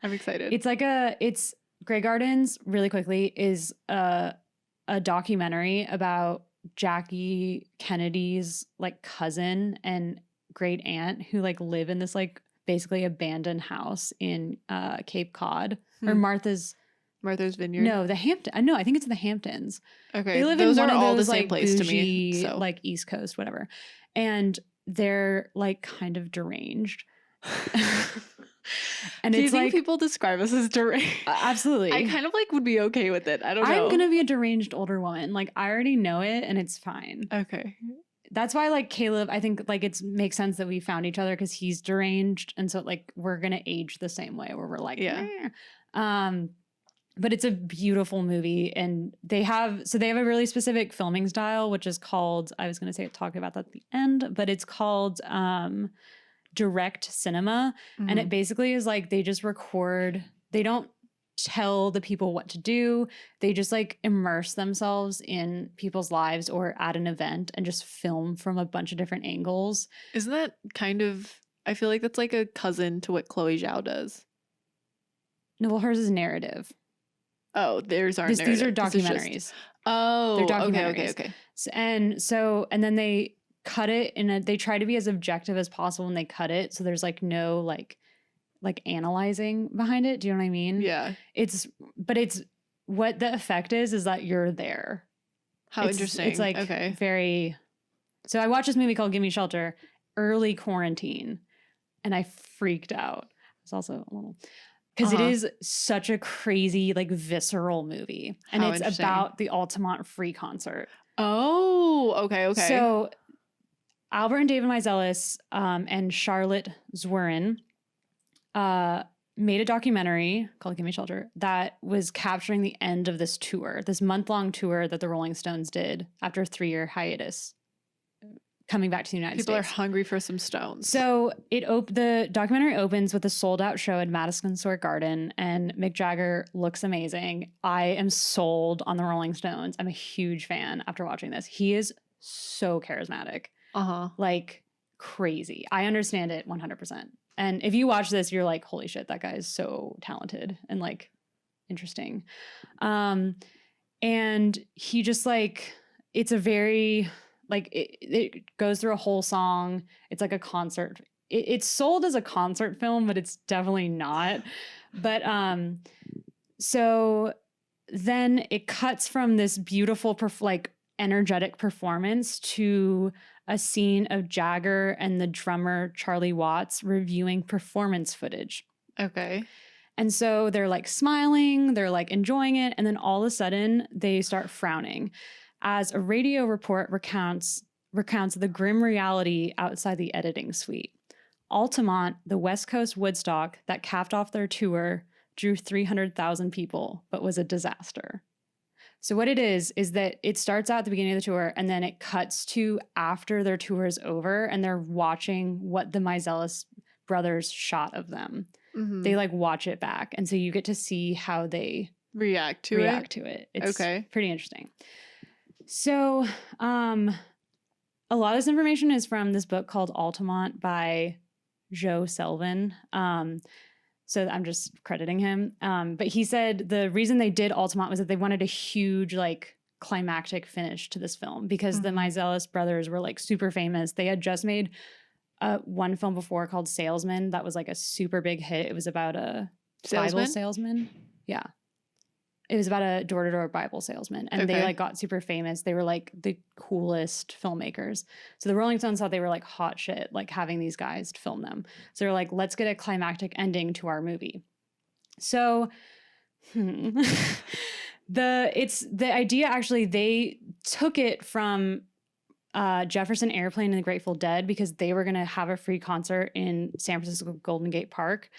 I'm excited. It's Grey Gardens, really quickly, is a documentary about Jackie Kennedy's like cousin and great aunt who like live in this like basically abandoned house in Cape Cod or Martha's Vineyard. No, the Hampton. No, I think it's the Hamptons. Okay, they live those in one are of all those the same like place bougie, to me. So. Like East Coast, whatever, and they're like kind of deranged. And do you it's think like people describe us as deranged? Absolutely. I kind of like would be okay with it. I don't know. I'm gonna be a deranged older woman. Like I already know it, and it's fine. Okay. That's why, like, Caleb, I think, like, it makes sense that we found each other because he's deranged. And so, like, we're going to age the same way where we're like, yeah. But it's a beautiful movie, and they have a really specific filming style, which is called, I was going to say talk about that at the end, but it's called direct cinema. And it basically is like they just record, they don't tell the people what to do. They just like immerse themselves in people's lives or at an event and just film from a bunch of different angles. Isn't that kind of, I feel like that's like a cousin to what Chloe Zhao does. No, well, hers is narrative. Oh, theirs aren't narrative. These are documentaries. Oh, they're documentaries. Okay. And then they cut it they try to be as objective as possible when they cut it. So there's like no like analyzing behind it. Do you know what I mean? Yeah. But what the effect is that you're there. How interesting. It's like very, so I watched this movie called Gimme Shelter early quarantine and I freaked out. It's also a little, because it is such a crazy, like visceral movie. And it's about the Altamont Free Concert. Oh, okay. So Albert and David Meiselas and Charlotte Zwerin made a documentary called Gimme Shelter that was capturing the end of this tour, this month-long tour that the Rolling Stones did after a 3-year hiatus, coming back to the United States. People are hungry for some stones. So the documentary opens with a sold-out show at Madison Square Garden, and Mick Jagger looks amazing. I am sold on the Rolling Stones. I'm a huge fan after watching this. He is so charismatic. Like crazy. I understand it 100%. And if you watch this, you're like, holy shit, that guy is so talented and like interesting. And he just like, it's a very, like it goes through a whole song. It's like a concert. It's sold as a concert film, but it's definitely not. But so then it cuts from this beautiful, like energetic performance to a scene of Jagger and the drummer Charlie Watts reviewing performance footage. Okay. And so they're like smiling, they're like enjoying it, and then all of a sudden they start frowning as a radio report recounts the grim reality outside the editing suite. Altamont, the West Coast Woodstock that capped off their tour, drew 300,000 people, but was a disaster. So what it is that it starts out at the beginning of the tour and then it cuts to after their tour is over and they're watching what the Meiselas brothers shot of them. They like watch it back. And so you get to see how they react to it. It's pretty interesting. So a lot of this information is from this book called Altamont by Joe Selvin. So I'm just crediting him. But he said the reason they did Altamont was that they wanted a huge, like, climactic finish to this film because the Meiselas brothers were, like, super famous. They had just made one film before called Salesman. That was, like, a super big hit. It was about a Bible salesman. Yeah. It was about a door-to-door Bible salesman. And they, like, got super famous. They were, like, the coolest filmmakers. So the Rolling Stones thought they were, like, hot shit, like, having these guys to film them. So they're like, let's get a climactic ending to our movie. So the idea, actually, they took it from Jefferson Airplane and the Grateful Dead because they were going to have a free concert in San Francisco Golden Gate Park.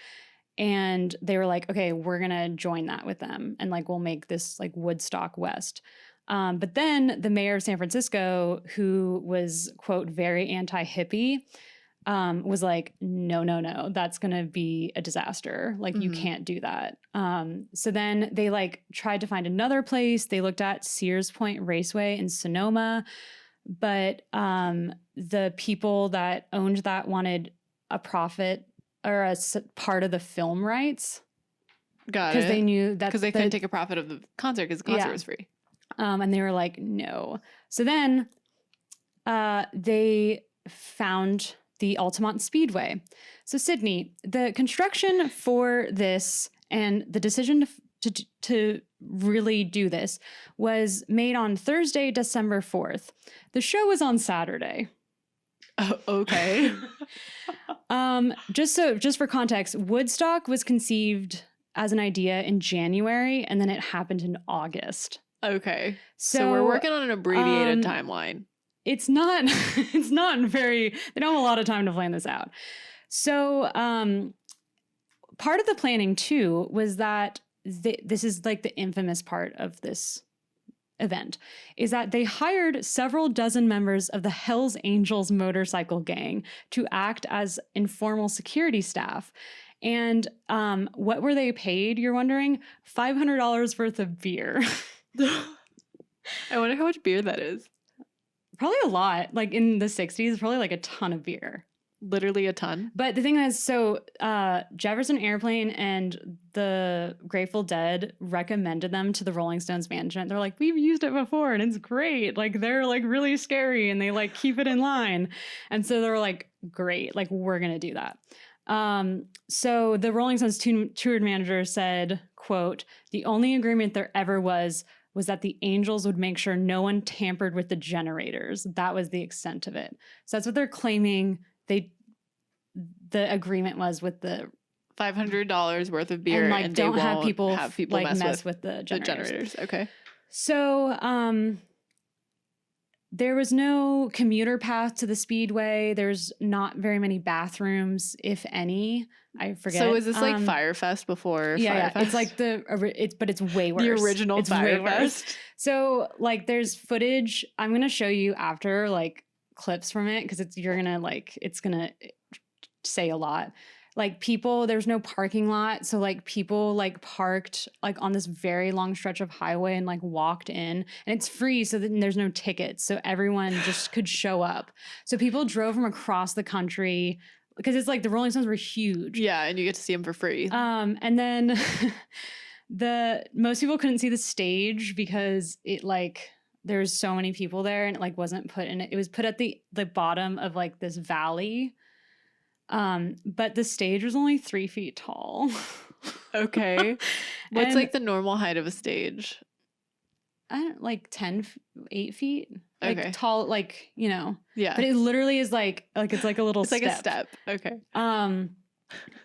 And they were like, okay, we're going to join that with them. And like, we'll make this like Woodstock West. But then the mayor of San Francisco, who was, quote, very anti-hippie, was like, no, that's going to be a disaster. Like, you can't do that. So then they like tried to find another place. They looked at Sears Point Raceway in Sonoma. But the people that owned that wanted a profit or a part of the film rights. Got it. Because they knew that. Because they couldn't take a profit of the concert because the concert was free. And they were like, no. So then they found the Altamont Speedway. So Sydnee, the construction for this and the decision to really do this was made on Thursday, December 4th. The show was on Saturday. Oh, okay. Just for context, Woodstock was conceived as an idea in January, and then it happened in August. Okay. So we're working on an abbreviated timeline. It's not very, they don't have a lot of time to plan this out. So part of the planning too was that this is like the infamous part of this event, is that they hired several dozen members of the Hells Angels motorcycle gang to act as informal security staff. And what were they paid, you're wondering? $500 worth of beer. I wonder how much beer that is. Probably a lot. Like in the 60s, probably like a ton of beer. Literally a ton. But the thing is, so Jefferson Airplane and the Grateful Dead recommended them to the Rolling Stones management. They're like, we've used it before and it's great. Like they're like really scary and they like keep it in line. And so they're like, great, like we're going to do that. So the Rolling Stones tour manager said, quote, the only agreement there ever was that the Angels would make sure no one tampered with the generators. That was the extent of it. So that's what they're claiming. The agreement was with the $500 worth of beer, and like and don't they have won't people have people like mess with the the generators. generators. Okay. So there was no commuter path to the speedway. There's not very many bathrooms, if any. I forget. So is this like Firefest before? Yeah, Firefest? it's like but it's way worse. The original it's way worse. Firefest. So like there's footage. I'm gonna show you after like clips from it because it's gonna say a lot. Like people, there's no parking lot, so like people like parked like on this very long stretch of highway and like walked in, and it's free, so then there's no tickets, so everyone just could show up. So people drove from across the country because it's like the Rolling Stones were huge. Yeah, and you get to see them for free. And then most people couldn't see the stage because it like there's so many people there, and it like wasn't put in it. It was put at the bottom of like this valley. But the stage was only 3 feet tall. Okay. What's like the normal height of a stage? I don't like 8 feet. Like Okay. tall, like, you know. Yeah. But it literally is like it's like a little it's step. like a step. Okay.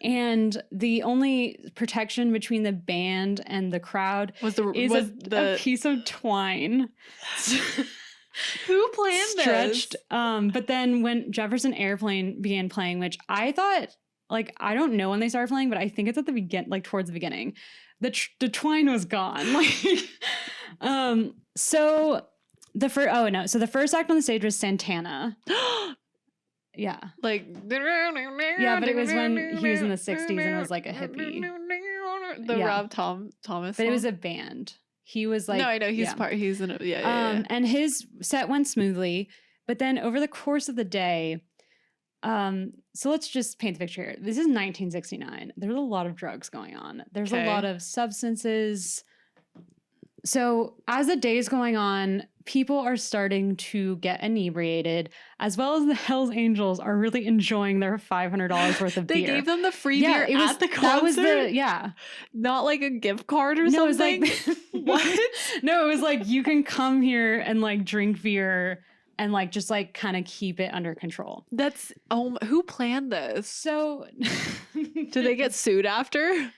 And the only protection between the band and the crowd is a piece of twine. Who planned stretched, this? But then when Jefferson Airplane began playing, which I thought, like, I don't know when they started playing, but I think it's at the beginning, like towards the beginning, the twine was gone. Like, so the first act on the stage was Santana. Yeah. Like, yeah, but it was when he was in the 60s and was like a hippie. The Rob Thomas But song? it was a band. He was like, no, I know he's yeah. he's in yeah. And his set went smoothly, but then over the course of the day, so let's just paint the picture here. This is 1969. There's a lot of drugs going on. There's a lot of substances. So as the day's going on, people are starting to get inebriated, as well as the Hells Angels are really enjoying their $500 worth of beer. They gave them the free beer at the concert? That was not like a gift card or something? It was like, what? No, it was like, you can come here and like drink beer and like just like kind of keep it under control. That's, who planned this? So did they get sued after?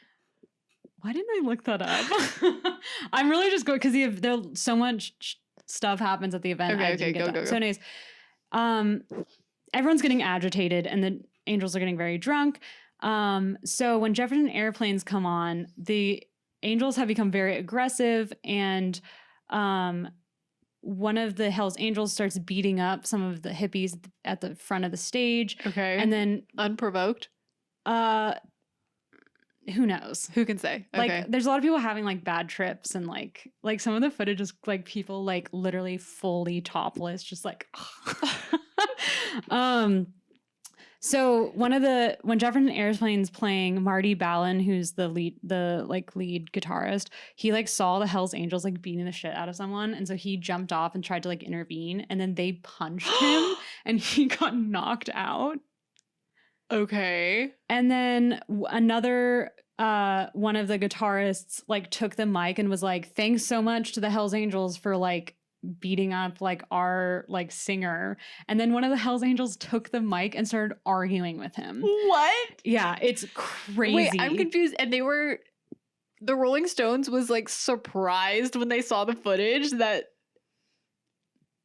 Why didn't I look that up? I'm really just going because there's so much stuff happens at the event. Okay, go. So anyways, everyone's getting agitated and the Angels are getting very drunk. So when Jefferson Airplanes come on, the Angels have become very aggressive, and one of the Hells Angels starts beating up some of the hippies at the front of the stage. Okay. And then unprovoked? Who knows? Who can say? Okay. Like, there's a lot of people having like bad trips, and like some of the footage is like people like literally fully topless, just like. So when Jefferson Airplane's playing, Marty Ballin, who's the lead guitarist, he like saw the Hells Angels like beating the shit out of someone, and so he jumped off and tried to like intervene, and then they punched him, and he got knocked out. Okay. And then another one of the guitarists like took the mic and was like, thanks so much to the Hells Angels for like beating up like our like singer. And then one of the Hells Angels took the mic and started arguing with him. What? Yeah, it's crazy. Wait, I'm confused. And the Rolling Stones was like surprised when they saw the footage that,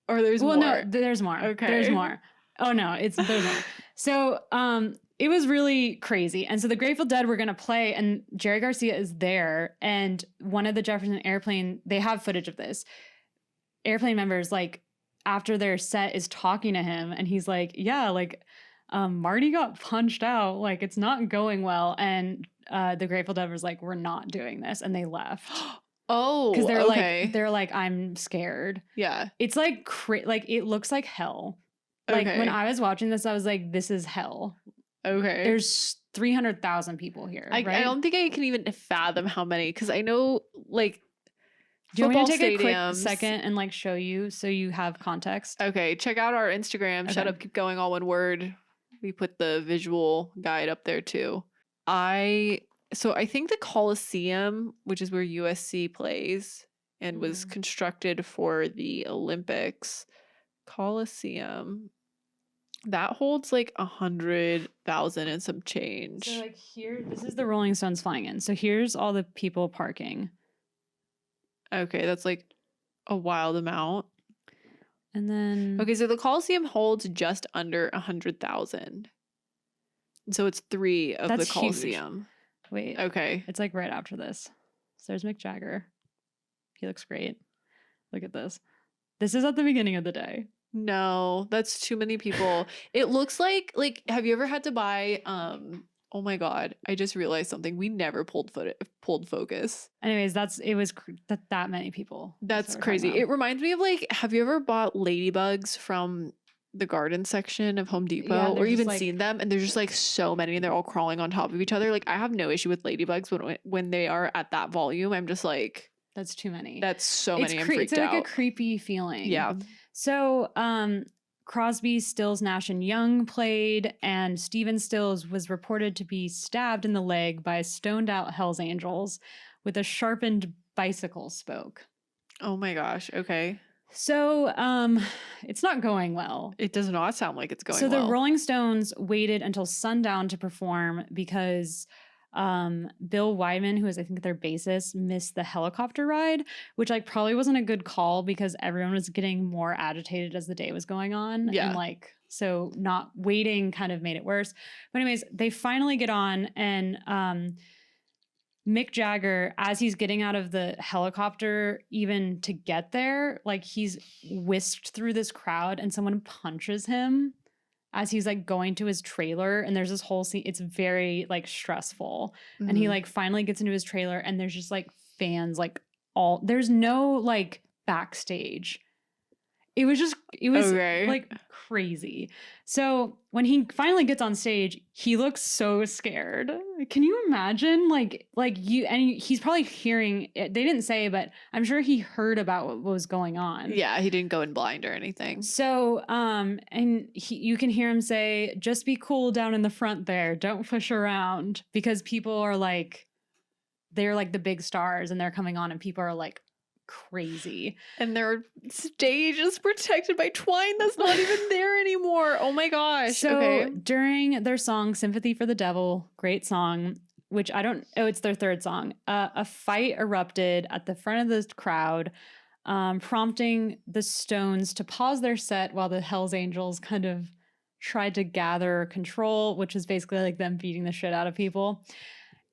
or there's more? Well, no, there's more. Okay. There's more. Oh no, there's more. So, it was really crazy. And so the Grateful Dead were going to play, and Jerry Garcia is there. And one of the Jefferson Airplane, they have footage of this. Airplane members, like, after their set is talking to him, and he's like, yeah, like, Marty got punched out. Like, it's not going well. And the Grateful Dead was like, we're not doing this. And they left. Oh, Because okay. they're like, I'm scared. Yeah. It's like, like, it looks like hell. Like, when Okay. I was watching this, I was like, this is hell. Okay. There's 300,000 people here, right? I don't think I can even fathom how many, because I know, like, Do you want me to take a quick stadiums. second and like show you so you have context? Okay, check out our Instagram. Shut Okay. up, keep going, all one word. We put the visual guide up there too. So I think the Coliseum, which is where USC plays and was constructed for the Olympics, Coliseum, that holds like 100,000 and some change. So like here, this is the Rolling Stones flying in. So here's all the people parking. Okay, that's like a wild amount. And then Okay, so the Coliseum holds just under 100,000. So it's 3 of That's the huge. Coliseum. wait, Okay. it's like right after this. So there's Mick Jagger. He looks great. Look at this. This is at the beginning of the day. No, that's too many people. It looks like have you ever had to buy oh my god, I just realized something. We never pulled focus. Anyways, it was that many people. That's crazy. It reminds me of like, have you ever bought ladybugs from the garden section of Home Depot Yeah, or they're just, even like- seen them, and there's just like so many and they're all crawling on top of each other. Like, I have no issue with ladybugs when they are at that volume. I'm just like, That's too many. that's so many. I'm It's freaked like out. a creepy feeling. Yeah. So, Crosby, Stills, Nash, and Young played, and Steven Stills was reported to be stabbed in the leg by stoned out Hells Angels with a sharpened bicycle spoke. Oh my gosh. Okay. So, it's not going well. It does not sound like it's going So well. the Rolling Stones waited until sundown to perform because Bill Wyman, who is I think their bassist, missed the helicopter ride, which like probably wasn't a good call because everyone was getting more agitated as the day was going on. Yeah. And like, so not waiting kind of made it worse. But anyways, they finally get on, and Mick Jagger, as he's getting out of the helicopter, even to get there, like he's whisked through this crowd and someone punches him as he's like going to his trailer, and there's this whole scene. It's very like stressful. And he Mhm. like finally gets into his trailer, and there's just like fans like all, there's no like backstage. It was Okay. like crazy. So when he finally gets on stage, he looks so scared. Can you imagine? He's probably hearing it. They didn't say, but I'm sure he heard about what was going on. Yeah, he didn't go in blind or anything. So, you can hear him say, "Just be cool down in the front there. Don't push around," because people are like, they're like the big stars, and they're coming on, and people are like crazy. And their stage is protected by twine that's not even there anymore. Oh my gosh. So okay. during their song "Sympathy for the Devil," great song, which it's their third song. A fight erupted at the front of the crowd, prompting the Stones to pause their set while the Hells Angels kind of tried to gather control, which is basically like them beating the shit out of people.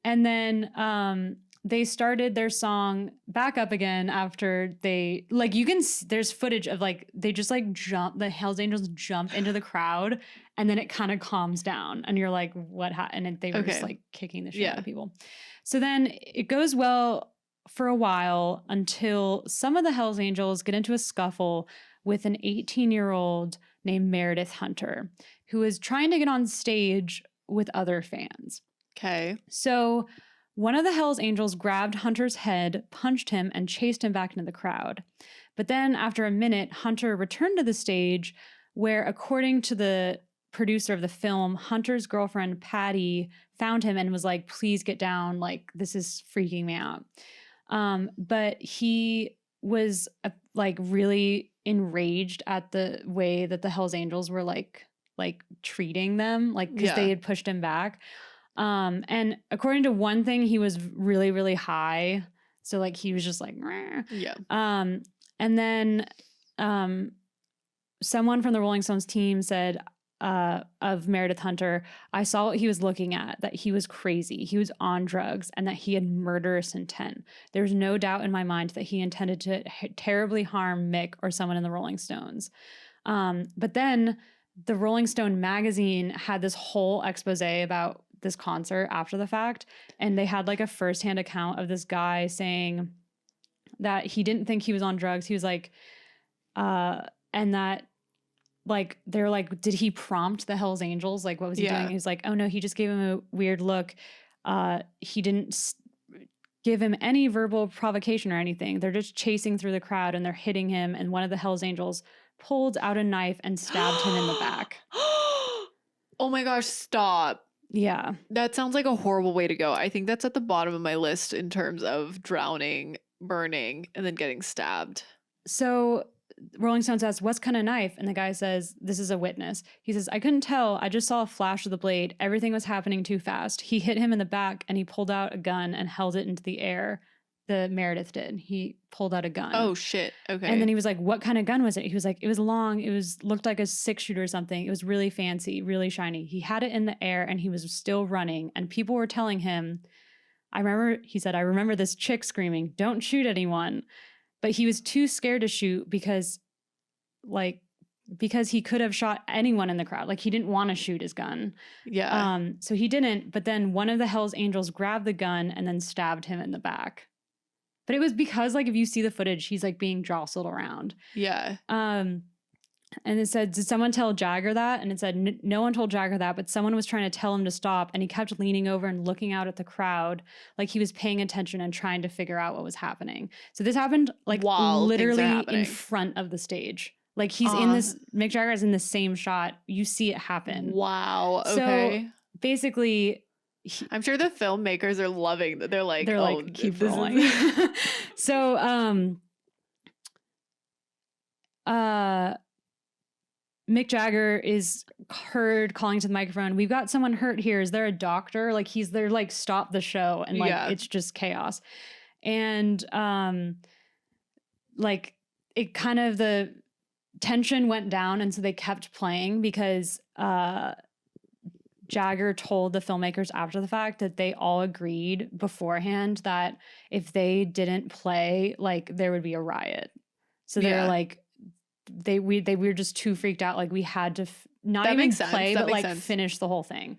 And then they started their song back up again after they, like, you can there's footage of like they just like the Hells Angels jump into the crowd, and then it kind of calms down, and you're like, what happened? And they were just like kicking the shit out of people. So then it goes well for a while until some of the Hells Angels get into a scuffle with an 18-year-old named Meredith Hunter, who is trying to get on stage with other fans. Okay. So one of the Hells Angels grabbed Hunter's head, punched him, and chased him back into the crowd. But then after a minute, Hunter returned to the stage where, according to the producer of the film, Hunter's girlfriend, Patty, found him and was like, please get down. Like, this is freaking me out. But he was like really enraged at the way that the Hells Angels were like treating them, like, because they had pushed him back. And according to one thing, he was really, really high. So like he was just like, "Rah." Yeah. And then someone from the Rolling Stones team said, of Meredith Hunter, I saw what he was looking at, that he was crazy, he was on drugs, and that he had murderous intent. There's no doubt in my mind that he intended to terribly harm Mick or someone in the Rolling Stones. But then the Rolling Stone magazine had this whole expose about this concert after the fact, and they had like a firsthand account of this guy saying that he didn't think he was on drugs. He was like, and that like, they're like, did he prompt the Hells Angels? Like, what was he doing? He was like, oh no, he just gave him a weird look. He didn't give him any verbal provocation or anything. They're just chasing through the crowd and they're hitting him. And one of the Hells Angels pulled out a knife and stabbed him in the back. Oh my gosh, stop. Yeah. That sounds like a horrible way to go. I think that's at the bottom of my list in terms of drowning, burning, and then getting stabbed. So Rolling Stones asks, what kind of knife? And the guy says, this is a witness. He says, I couldn't tell. I just saw a flash of the blade. Everything was happening too fast. He hit him in the back and he pulled out a gun and held it into the air. The Meredith did. He pulled out a gun. Oh, shit. Okay. And then he was like, what kind of gun was it? He was like, it was long. Looked like a 6-shooter or something. It was really fancy, really shiny. He had it in the air and he was still running. And people were telling him, he said, I remember this chick screaming, don't shoot anyone. But he was too scared to shoot because he could have shot anyone in the crowd. Like, he didn't want to shoot his gun. Yeah. So he didn't. But then one of the Hells Angels grabbed the gun and then stabbed him in the back. But it was because, like, if you see the footage, he's like being jostled around. Yeah. And it said, did someone tell Jagger that? And it said, no one told Jagger that, but someone was trying to tell him to stop. And he kept leaning over and looking out at the crowd like he was paying attention and trying to figure out what was happening. So this happened like while literally in front of the stage. Like, he's in this, Mick Jagger is in the same shot. You see it happen. Wow. Okay. So basically, I'm sure the filmmakers are loving that. They're like, keep rolling. So, Mick Jagger is heard calling to the microphone, we've got someone hurt here. Is there a doctor? Like, they're like, stop the show. And like, it's just chaos. And like, it kind of, the tension went down. And so they kept playing because Jagger told the filmmakers after the fact that they all agreed beforehand that if they didn't play, like, there would be a riot. So they're like, they were just too freaked out. Like, we had to not even play, but like finish the whole thing.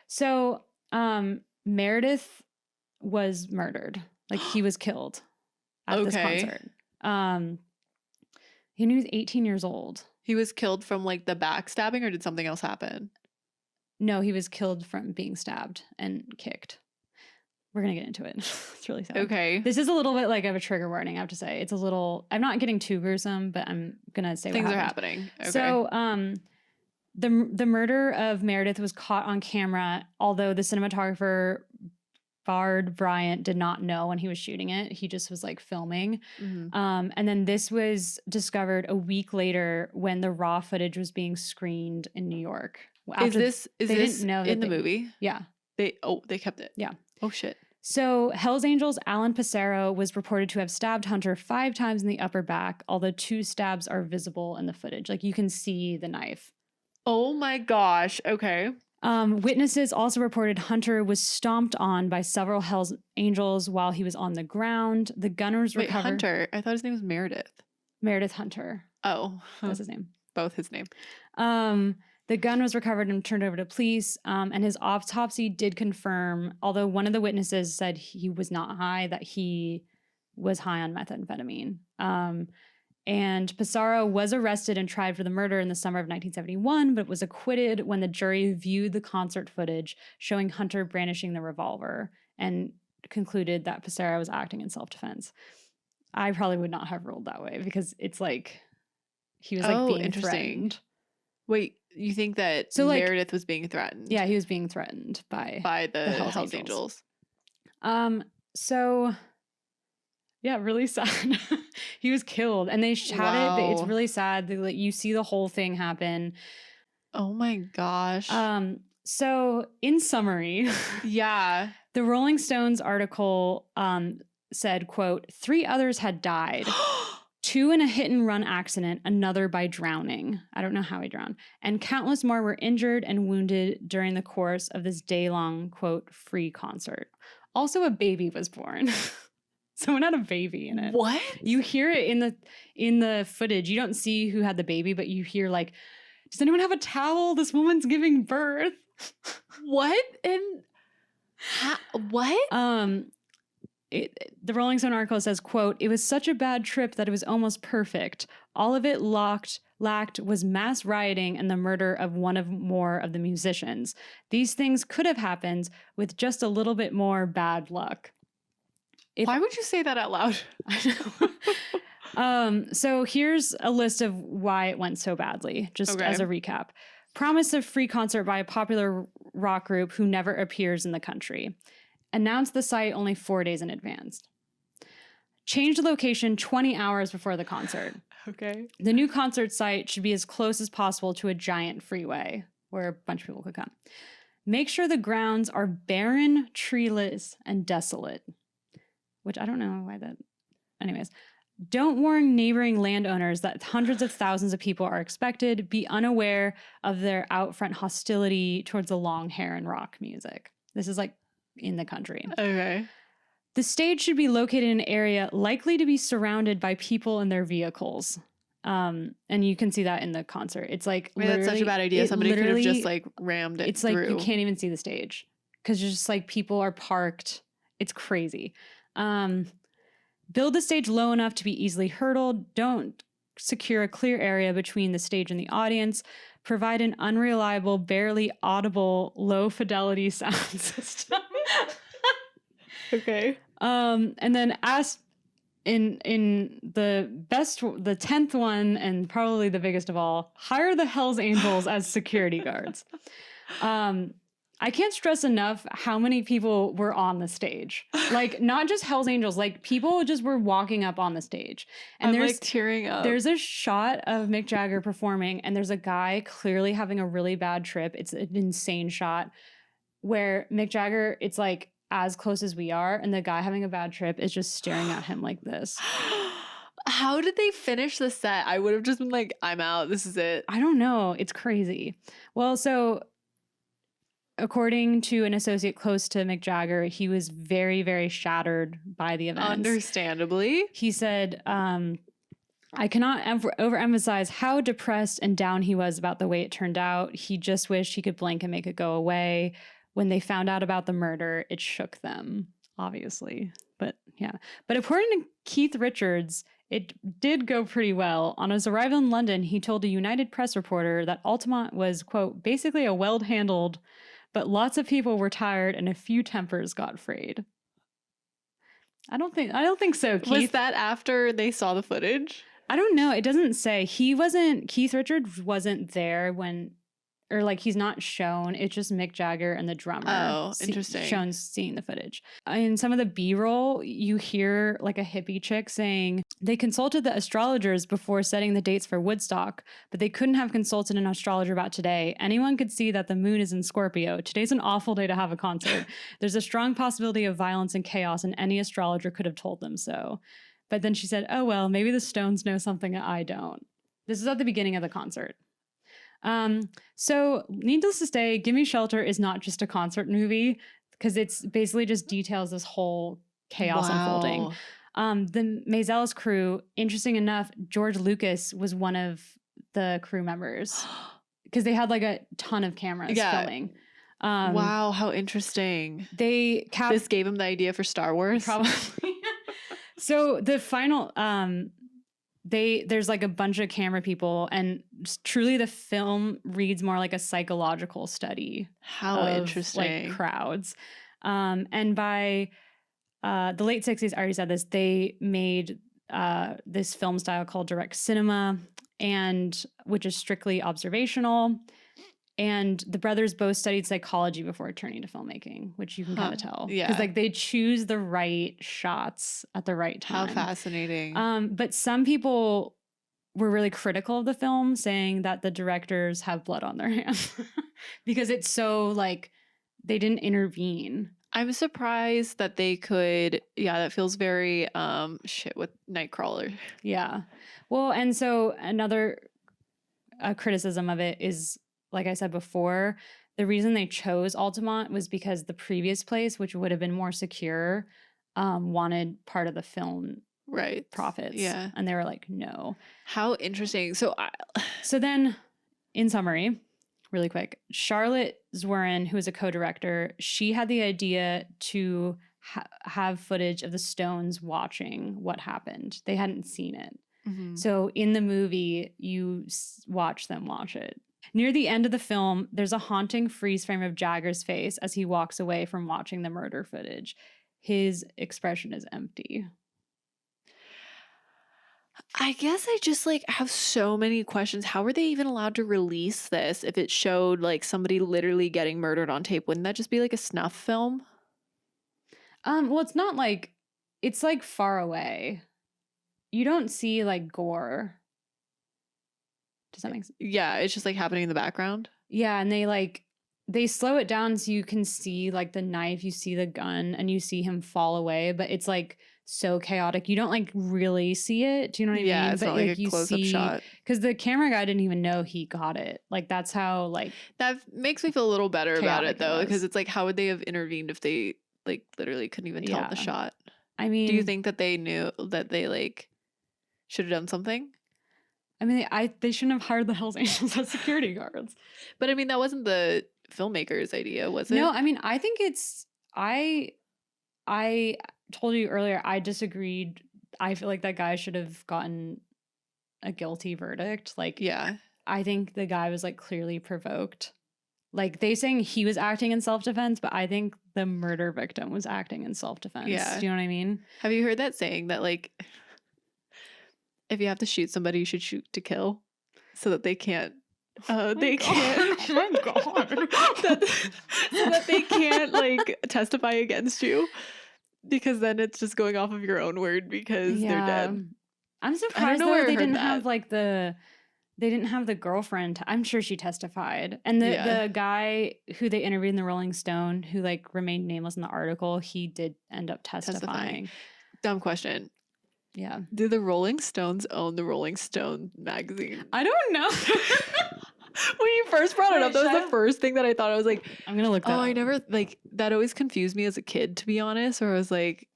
So Meredith was murdered. Like, he was killed at this concert. He was 18 years old. He was killed from like the backstabbing, or did something else happen? No, he was killed from being stabbed and kicked. We're going to get into it. It's really sad. Okay. This is a little bit like of a trigger warning, I have to say. It's a little, I'm not getting too gruesome, but I'm going to say things what are happening. Okay. So, the murder of Meredith was caught on camera, although the cinematographer Bard Bryant did not know when he was shooting it. He just was like filming. Mm-hmm. And then this was discovered a week later when the raw footage was being screened in New York. Is this didn't know in the movie? Yeah. They kept it. Yeah. Oh, shit. So Hells Angels' Alan Passero was reported to have stabbed Hunter 5 times in the upper back, although 2 stabs are visible in the footage. Like, you can see the knife. Oh my gosh. Okay. Witnesses also reported Hunter was stomped on by several Hells Angels while he was on the ground. The gun was recovered. Hunter? I thought his name was Meredith. Meredith Hunter. Oh. That's his name. Both his name. The gun was recovered and turned over to police, and his autopsy did confirm, although one of the witnesses said he was not high, that he was high on methamphetamine. And Passaro was arrested and tried for the murder in the summer of 1971, but was acquitted when the jury viewed the concert footage showing Hunter brandishing the revolver and concluded that Passaro was acting in self-defense. I probably would not have ruled that way because it's like he was like being threatened. Wait, you think that Meredith was being threatened? Yeah, he was being threatened by the Hells Angels. So yeah, really sad. He was killed, and they had it. It's really sad. You see the whole thing happen. Oh my gosh. So in summary, yeah, the Rolling Stones article said, quote, 3 others had died. 2 in a hit-and-run accident, another by drowning. I don't know how he drowned. And countless more were injured and wounded during the course of this day-long, quote, free concert. Also, a baby was born. Someone had a baby in it. What? You hear it in the footage. You don't see who had the baby, but you hear like, does anyone have a towel? This woman's giving birth. What? And what? The Rolling Stone article says, quote, it was such a bad trip that it was almost perfect. All of it lacked was mass rioting and the murder of one of more of the musicians. These things could have happened with just a little bit more bad luck. Why would you say that out loud? I know. So here's a list of why it went so badly, just as a recap. Promise of free concert by a popular rock group who never appears in the country. Announced the site only 4 days in advance. Changed the location 20 hours before the concert. Okay. The new concert site should be as close as possible to a giant freeway where a bunch of people could come. Make sure the grounds are barren, treeless, and desolate. Which I don't know why that... Anyways. Don't warn neighboring landowners that hundreds of thousands of people are expected. Be unaware of their out front hostility towards the long hair and rock music. This is like in the country. Okay. The stage should be located in an area likely to be surrounded by people in their vehicles. And you can see that in the concert. It's like, wait, that's such a bad idea. Somebody could have just like rammed it It's through. like you can't even see the stage because just like people are parked. It's crazy. Build the stage low enough to be easily hurdled. Don't secure a clear area between the stage and the audience. Provide an unreliable, barely audible, low fidelity sound system. Okay. And then ask in the 10th one, and probably the biggest of all, hire the Hells Angels as security guards. I can't stress enough how many people were on the stage. Like, not just Hells Angels, like people just were walking up on the stage. And I'm like tearing up. There's a shot of Mick Jagger performing, and there's a guy clearly having a really bad trip. It's an insane shot where Mick Jagger, it's like as close as we are, and the guy having a bad trip is just staring at him like this. How did they finish the set? I would have just been like, I'm out. This is it. I don't know. It's crazy. Well, so according to an associate close to Mick Jagger, he was very, very shattered by the event. Understandably. He said, I cannot overemphasize how depressed and down he was about the way it turned out. He just wished he could blink and make it go away. When they found out about the murder, it shook them, obviously. But yeah. But according to Keith Richards, it did go pretty well. On his arrival in London, he told a United Press reporter that Altamont was, quote, basically a well-handled, but lots of people were tired and a few tempers got frayed. I don't think so, Keith. Was that after they saw the footage? I don't know. It doesn't say. Keith Richards wasn't there when, or like he's not shown. It's just Mick Jagger and the drummer. Oh, interesting. Shown seeing the footage. In some of the B-roll, you hear like a hippie chick saying they consulted the astrologers before setting the dates for Woodstock, but they couldn't have consulted an astrologer about today. Anyone could see that the moon is in Scorpio. Today's an awful day to have a concert. There's a strong possibility of violence and chaos, and any astrologer could have told them so. But then she said, oh, well, maybe the Stones know something that I don't. This is at the beginning of the concert. So needless to say, Gimme Shelter is not just a concert movie because it's basically just details this whole chaos unfolding. The Mazelis crew, interesting enough, George Lucas was one of the crew members because they had like a ton of cameras filming. Wow, how interesting. This gave him the idea for Star Wars? Probably. So the final, there's like a bunch of camera people, and truly the film reads more like a psychological study. How interesting. Like crowds. And by the late 60s, I already said this, they made this film style called direct cinema, and which is strictly observational. And the brothers both studied psychology before turning to filmmaking, which you can kind of tell. Yeah. Because like they choose the right shots at the right time. How fascinating. But some people were really critical of the film, saying that the directors have blood on their hands because it's so like they didn't intervene. I'm surprised that they could. Yeah, that feels very shit with Nightcrawler. Yeah. Well, and so another criticism of it is, like I said before, the reason they chose Altamont was because the previous place, which would have been more secure, wanted part of the film Right. profits. Yeah. And they were like, no. How interesting. So So then, in summary, really quick, Charlotte Zwerin, who is a co-director, she had the idea to have footage of the Stones watching what happened. They hadn't seen it. mhm. So in the movie, you watch them watch it. Near the end of the film, there's a haunting freeze frame of Jagger's face as he walks away from watching the murder footage. His expression is empty. I guess I just like have so many questions. How were they even allowed to release this if it showed like somebody literally getting murdered on tape? Wouldn't that just be like a snuff film? Well, it's like far away. You don't see like gore. Does that make sense? Yeah, it's just like happening in the background. Yeah, and they slow it down so you can see like the knife, you see the gun, and you see him fall away, but it's like so chaotic. You don't like really see it. Do you know what I mean? Yeah, it's But not like a you close-up see, shot. because the camera guy didn't even know he got it. Like that's how like That makes me feel a little better about chaotic it it though, was. because it's like how would they have intervened if they like literally couldn't even tell the Yeah. shot? I mean, Do you think that they knew that they like should have done something? I mean, they shouldn't have hired the Hells Angels as security guards. But I mean, that wasn't the filmmaker's idea, was it? No, I mean, I think it's I told you earlier I disagreed. I feel like that guy should have gotten a guilty verdict. Like, Yeah. I think the guy was like clearly provoked. Like they saying he was acting in self-defense, but I think the murder victim was acting in self-defense. Yeah. Do you know what I mean? Have you heard that saying that like if you have to shoot somebody, you should shoot to kill so that they can't they can't Oh my god. so that they can't like testify against you, because then it's just going off of your own word because they're dead. I'm surprised know though where I they heard didn't that. have like they didn't have the girlfriend. I'm sure she testified. And the guy who they interviewed in the Rolling Stone, who like remained nameless in the article, he did end up testifying. Dumb question. Yeah. Do the Rolling Stones own the Rolling Stone magazine? I don't know. When you first brought it up, that was Shut the up. first thing that I thought. I was like, I'm gonna look that oh, I up. never like that. Always confused me as a kid, to be honest. Or I was like,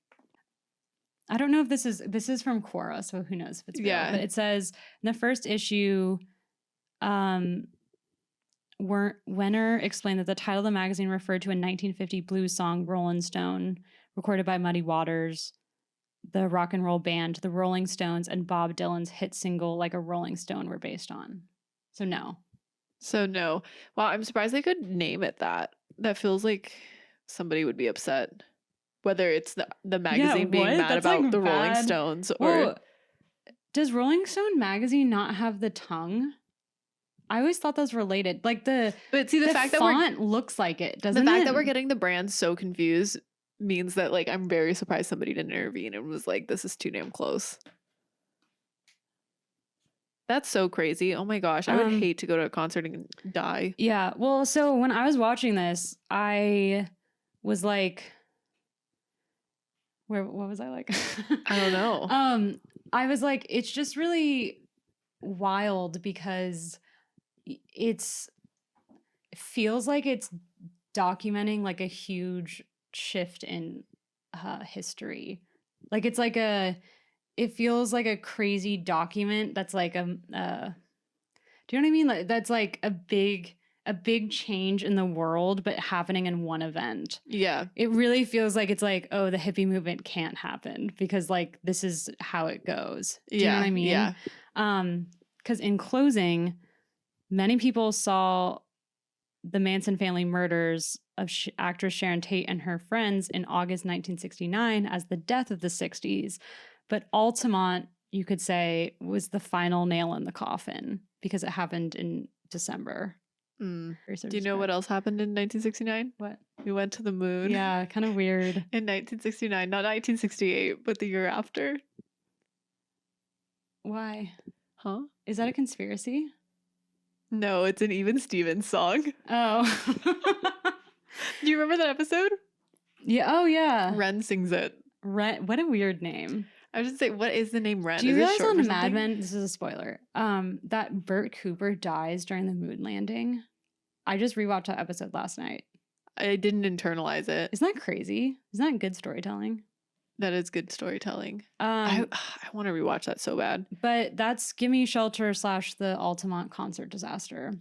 I don't know if this is from Quora, so who knows if it's real. Yeah. But it says in the first issue, Wenner explained that the title of the magazine referred to a 1950 blues song, Rollin' Stone, recorded by Muddy Waters, the rock and roll band, the Rolling Stones, and Bob Dylan's hit single, Like a Rolling Stone, were based on. So no. no. Wow, I'm surprised they could name it that. That feels like somebody would be upset. Whether it's the magazine being what? mad That's, about like, the Rolling bad. Stones or Well, does Rolling Stone magazine not have the tongue? I always thought those related. Like but see the fact that font looks like it, doesn't the it? fact that we're getting the brand so confused means that like I'm very surprised somebody didn't intervene and was like, this is too damn close. That's so crazy. Oh my gosh. I would hate to go to a concert and die. Yeah. Well, so when I was watching this, I was like, what was I like? I don't know. I was like, it's just really wild because it feels like it's documenting like a huge shift in history. Like it's like it feels like a crazy document that's like do you know what I mean? Like that's like a big change in the world, but happening in one event. Yeah. It really feels like it's like, oh, the hippie movement can't happen because like this is how it goes. Do you know what I mean? Yeah. Because in closing, many people saw the Manson family murders of actress Sharon Tate and her friends in August 1969 as the death of the 60s. But Altamont, you could say, was the final nail in the coffin because it happened in December. Do you know what else happened in 1969? What? We went to the moon. Yeah, kind of weird. In 1969, not 1968, but the year after. Why? Huh? Is that a conspiracy? No, it's an Even Stevens song. Oh. Do you remember that episode? Yeah. Oh yeah. Ren sings it. Ren. What a weird name. I was just say, what is the name Ren? Do you Is it realize short on for Mad something? Men? This is a spoiler. That Bert Cooper dies during the moon landing. I just rewatched that episode last night. I didn't internalize it. Isn't that crazy? Isn't that good storytelling? That is good storytelling. I want to rewatch that so bad. But that's Gimme Shelter / the Altamont concert disaster.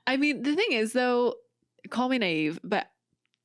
I mean, the thing is, though, call me naive, but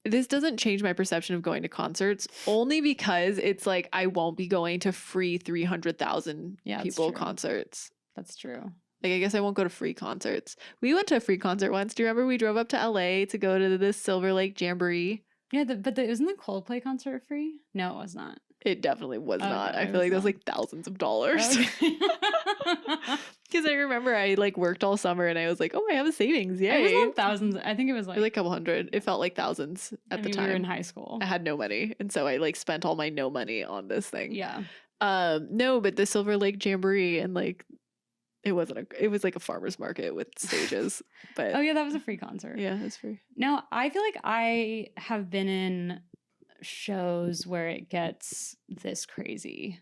this doesn't change my perception of going to concerts only because it's like I won't be going to free 300,000 people concerts. That's true. Like, I guess I won't go to free concerts. We went to a free concert once. Do you remember we drove up to LA to go to the Silver Lake Jamboree? Yeah, isn't the Coldplay concert free? No, it was not. It definitely was not. No, I feel like that was like thousands of dollars. Because I remember I like worked all summer and I was like, oh, I have a savings. Yay. It was not thousands. I think it was like a couple hundred. It felt like thousands at the time. We were in high school. I had no money. And so I like spent all my no money on this thing. Yeah. No, but the Silver Lake Jamboree and like it was like a farmer's market with stages. But oh yeah, that was a free concert. Yeah, it's free. Now I feel like I have been in shows where it gets this crazy.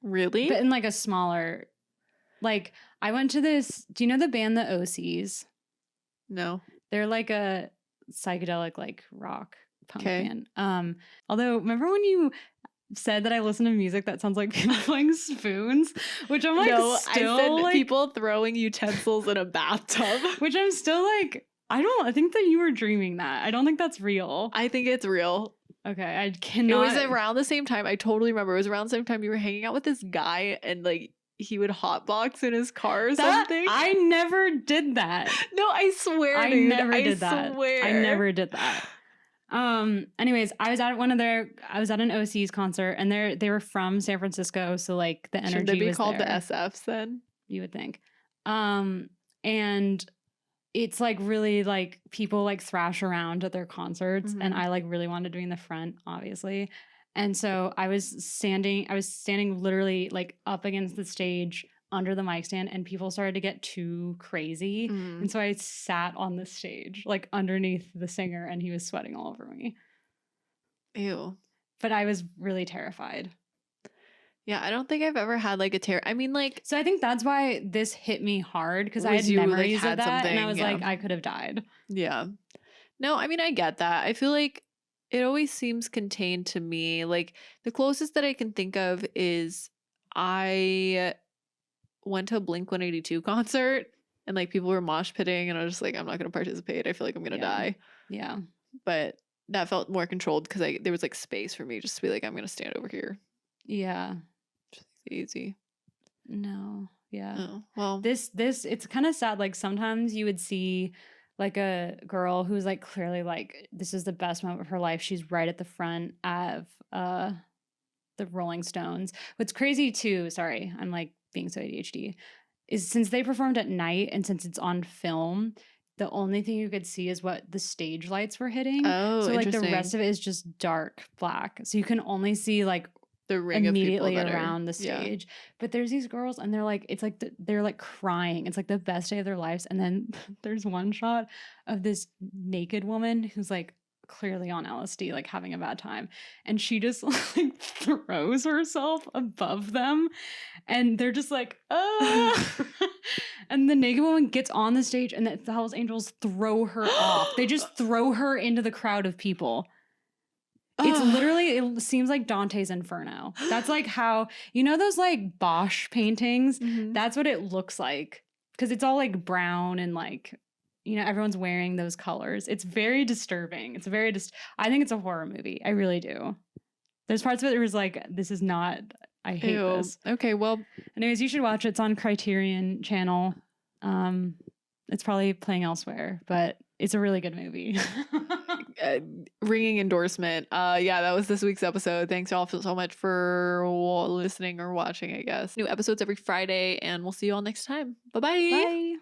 Really? But in like a smaller, like I went to this, do you know the band the OCs? No. They're like a psychedelic like rock punk band. Although remember when you said that I listen to music that sounds like people playing spoons, which I'm like, no, still, I said like, people throwing utensils in a bathtub, which I'm still like, I think that you were dreaming that. I don't think that's real. I think it's real. Okay, I cannot. It was around the same time. I totally remember. It was around the same time you were hanging out with this guy and like he would hotbox in his car or something. I never did that. No, I swear, I dude. never did that. Swear. I never did that. Anyways, I was at an OC's concert and they were from San Francisco, so like the energy was there. Should they be called the SFs then? You would think. And it's like really like people like thrash around at their concerts and I like really wanted to be in the front, obviously. And so I was standing literally like up against the stage under the mic stand and people started to get too crazy. And so I sat on the stage like underneath the singer and he was sweating all over me. Ew. But I was really terrified. Yeah, I don't think I've ever had like a terror. I mean, like, so I think that's why this hit me hard because I had memories of that and I was like, I could have died. Yeah. No, I mean, I get that. I feel like it always seems contained to me. Like the closest that I can think of is I went to a Blink-182 concert and like people were mosh pitting and I was just like, I'm not going to participate. I feel like I'm going to die. Yeah. But that felt more controlled because there was like space for me just to be like, I'm going to stand over here. Yeah. Easy. No. Yeah. Oh, well, this it's kind of sad. Like sometimes you would see like a girl who's like clearly like this is the best moment of her life. She's right at the front of the Rolling Stones. What's crazy too, sorry, I'm like being so ADHD, is since they performed at night and since it's on film, the only thing you could see is what the stage lights were hitting. Oh, so like the rest of it is just dark black. So you can only see like the ring immediately of people around the stage. But there's these girls and they're like, it's like they're like crying. It's like the best day of their lives. And then there's one shot of this naked woman who's like clearly on LSD, like having a bad time. And she just like throws herself above them. And they're just like, oh. And the naked woman gets on the stage and the Hells Angels throw her off. They just throw her into the crowd of people. It's literally, it seems like Dante's Inferno. That's like how, you know those like Bosch paintings? That's what it looks like. Because it's all like brown and like, you know, everyone's wearing those colors. It's very disturbing. It's very, I think it's a horror movie. I really do. There's parts of it that was like, this is not, I hate this. Okay, well. Anyways, you should watch it. It's on Criterion Channel. It's probably playing elsewhere, but it's a really good movie. Ringing endorsement. Yeah, that was this week's episode. Thanks y'all so much for listening or watching, I guess. New episodes every Friday, and we'll see you all next time. Bye-bye. Bye.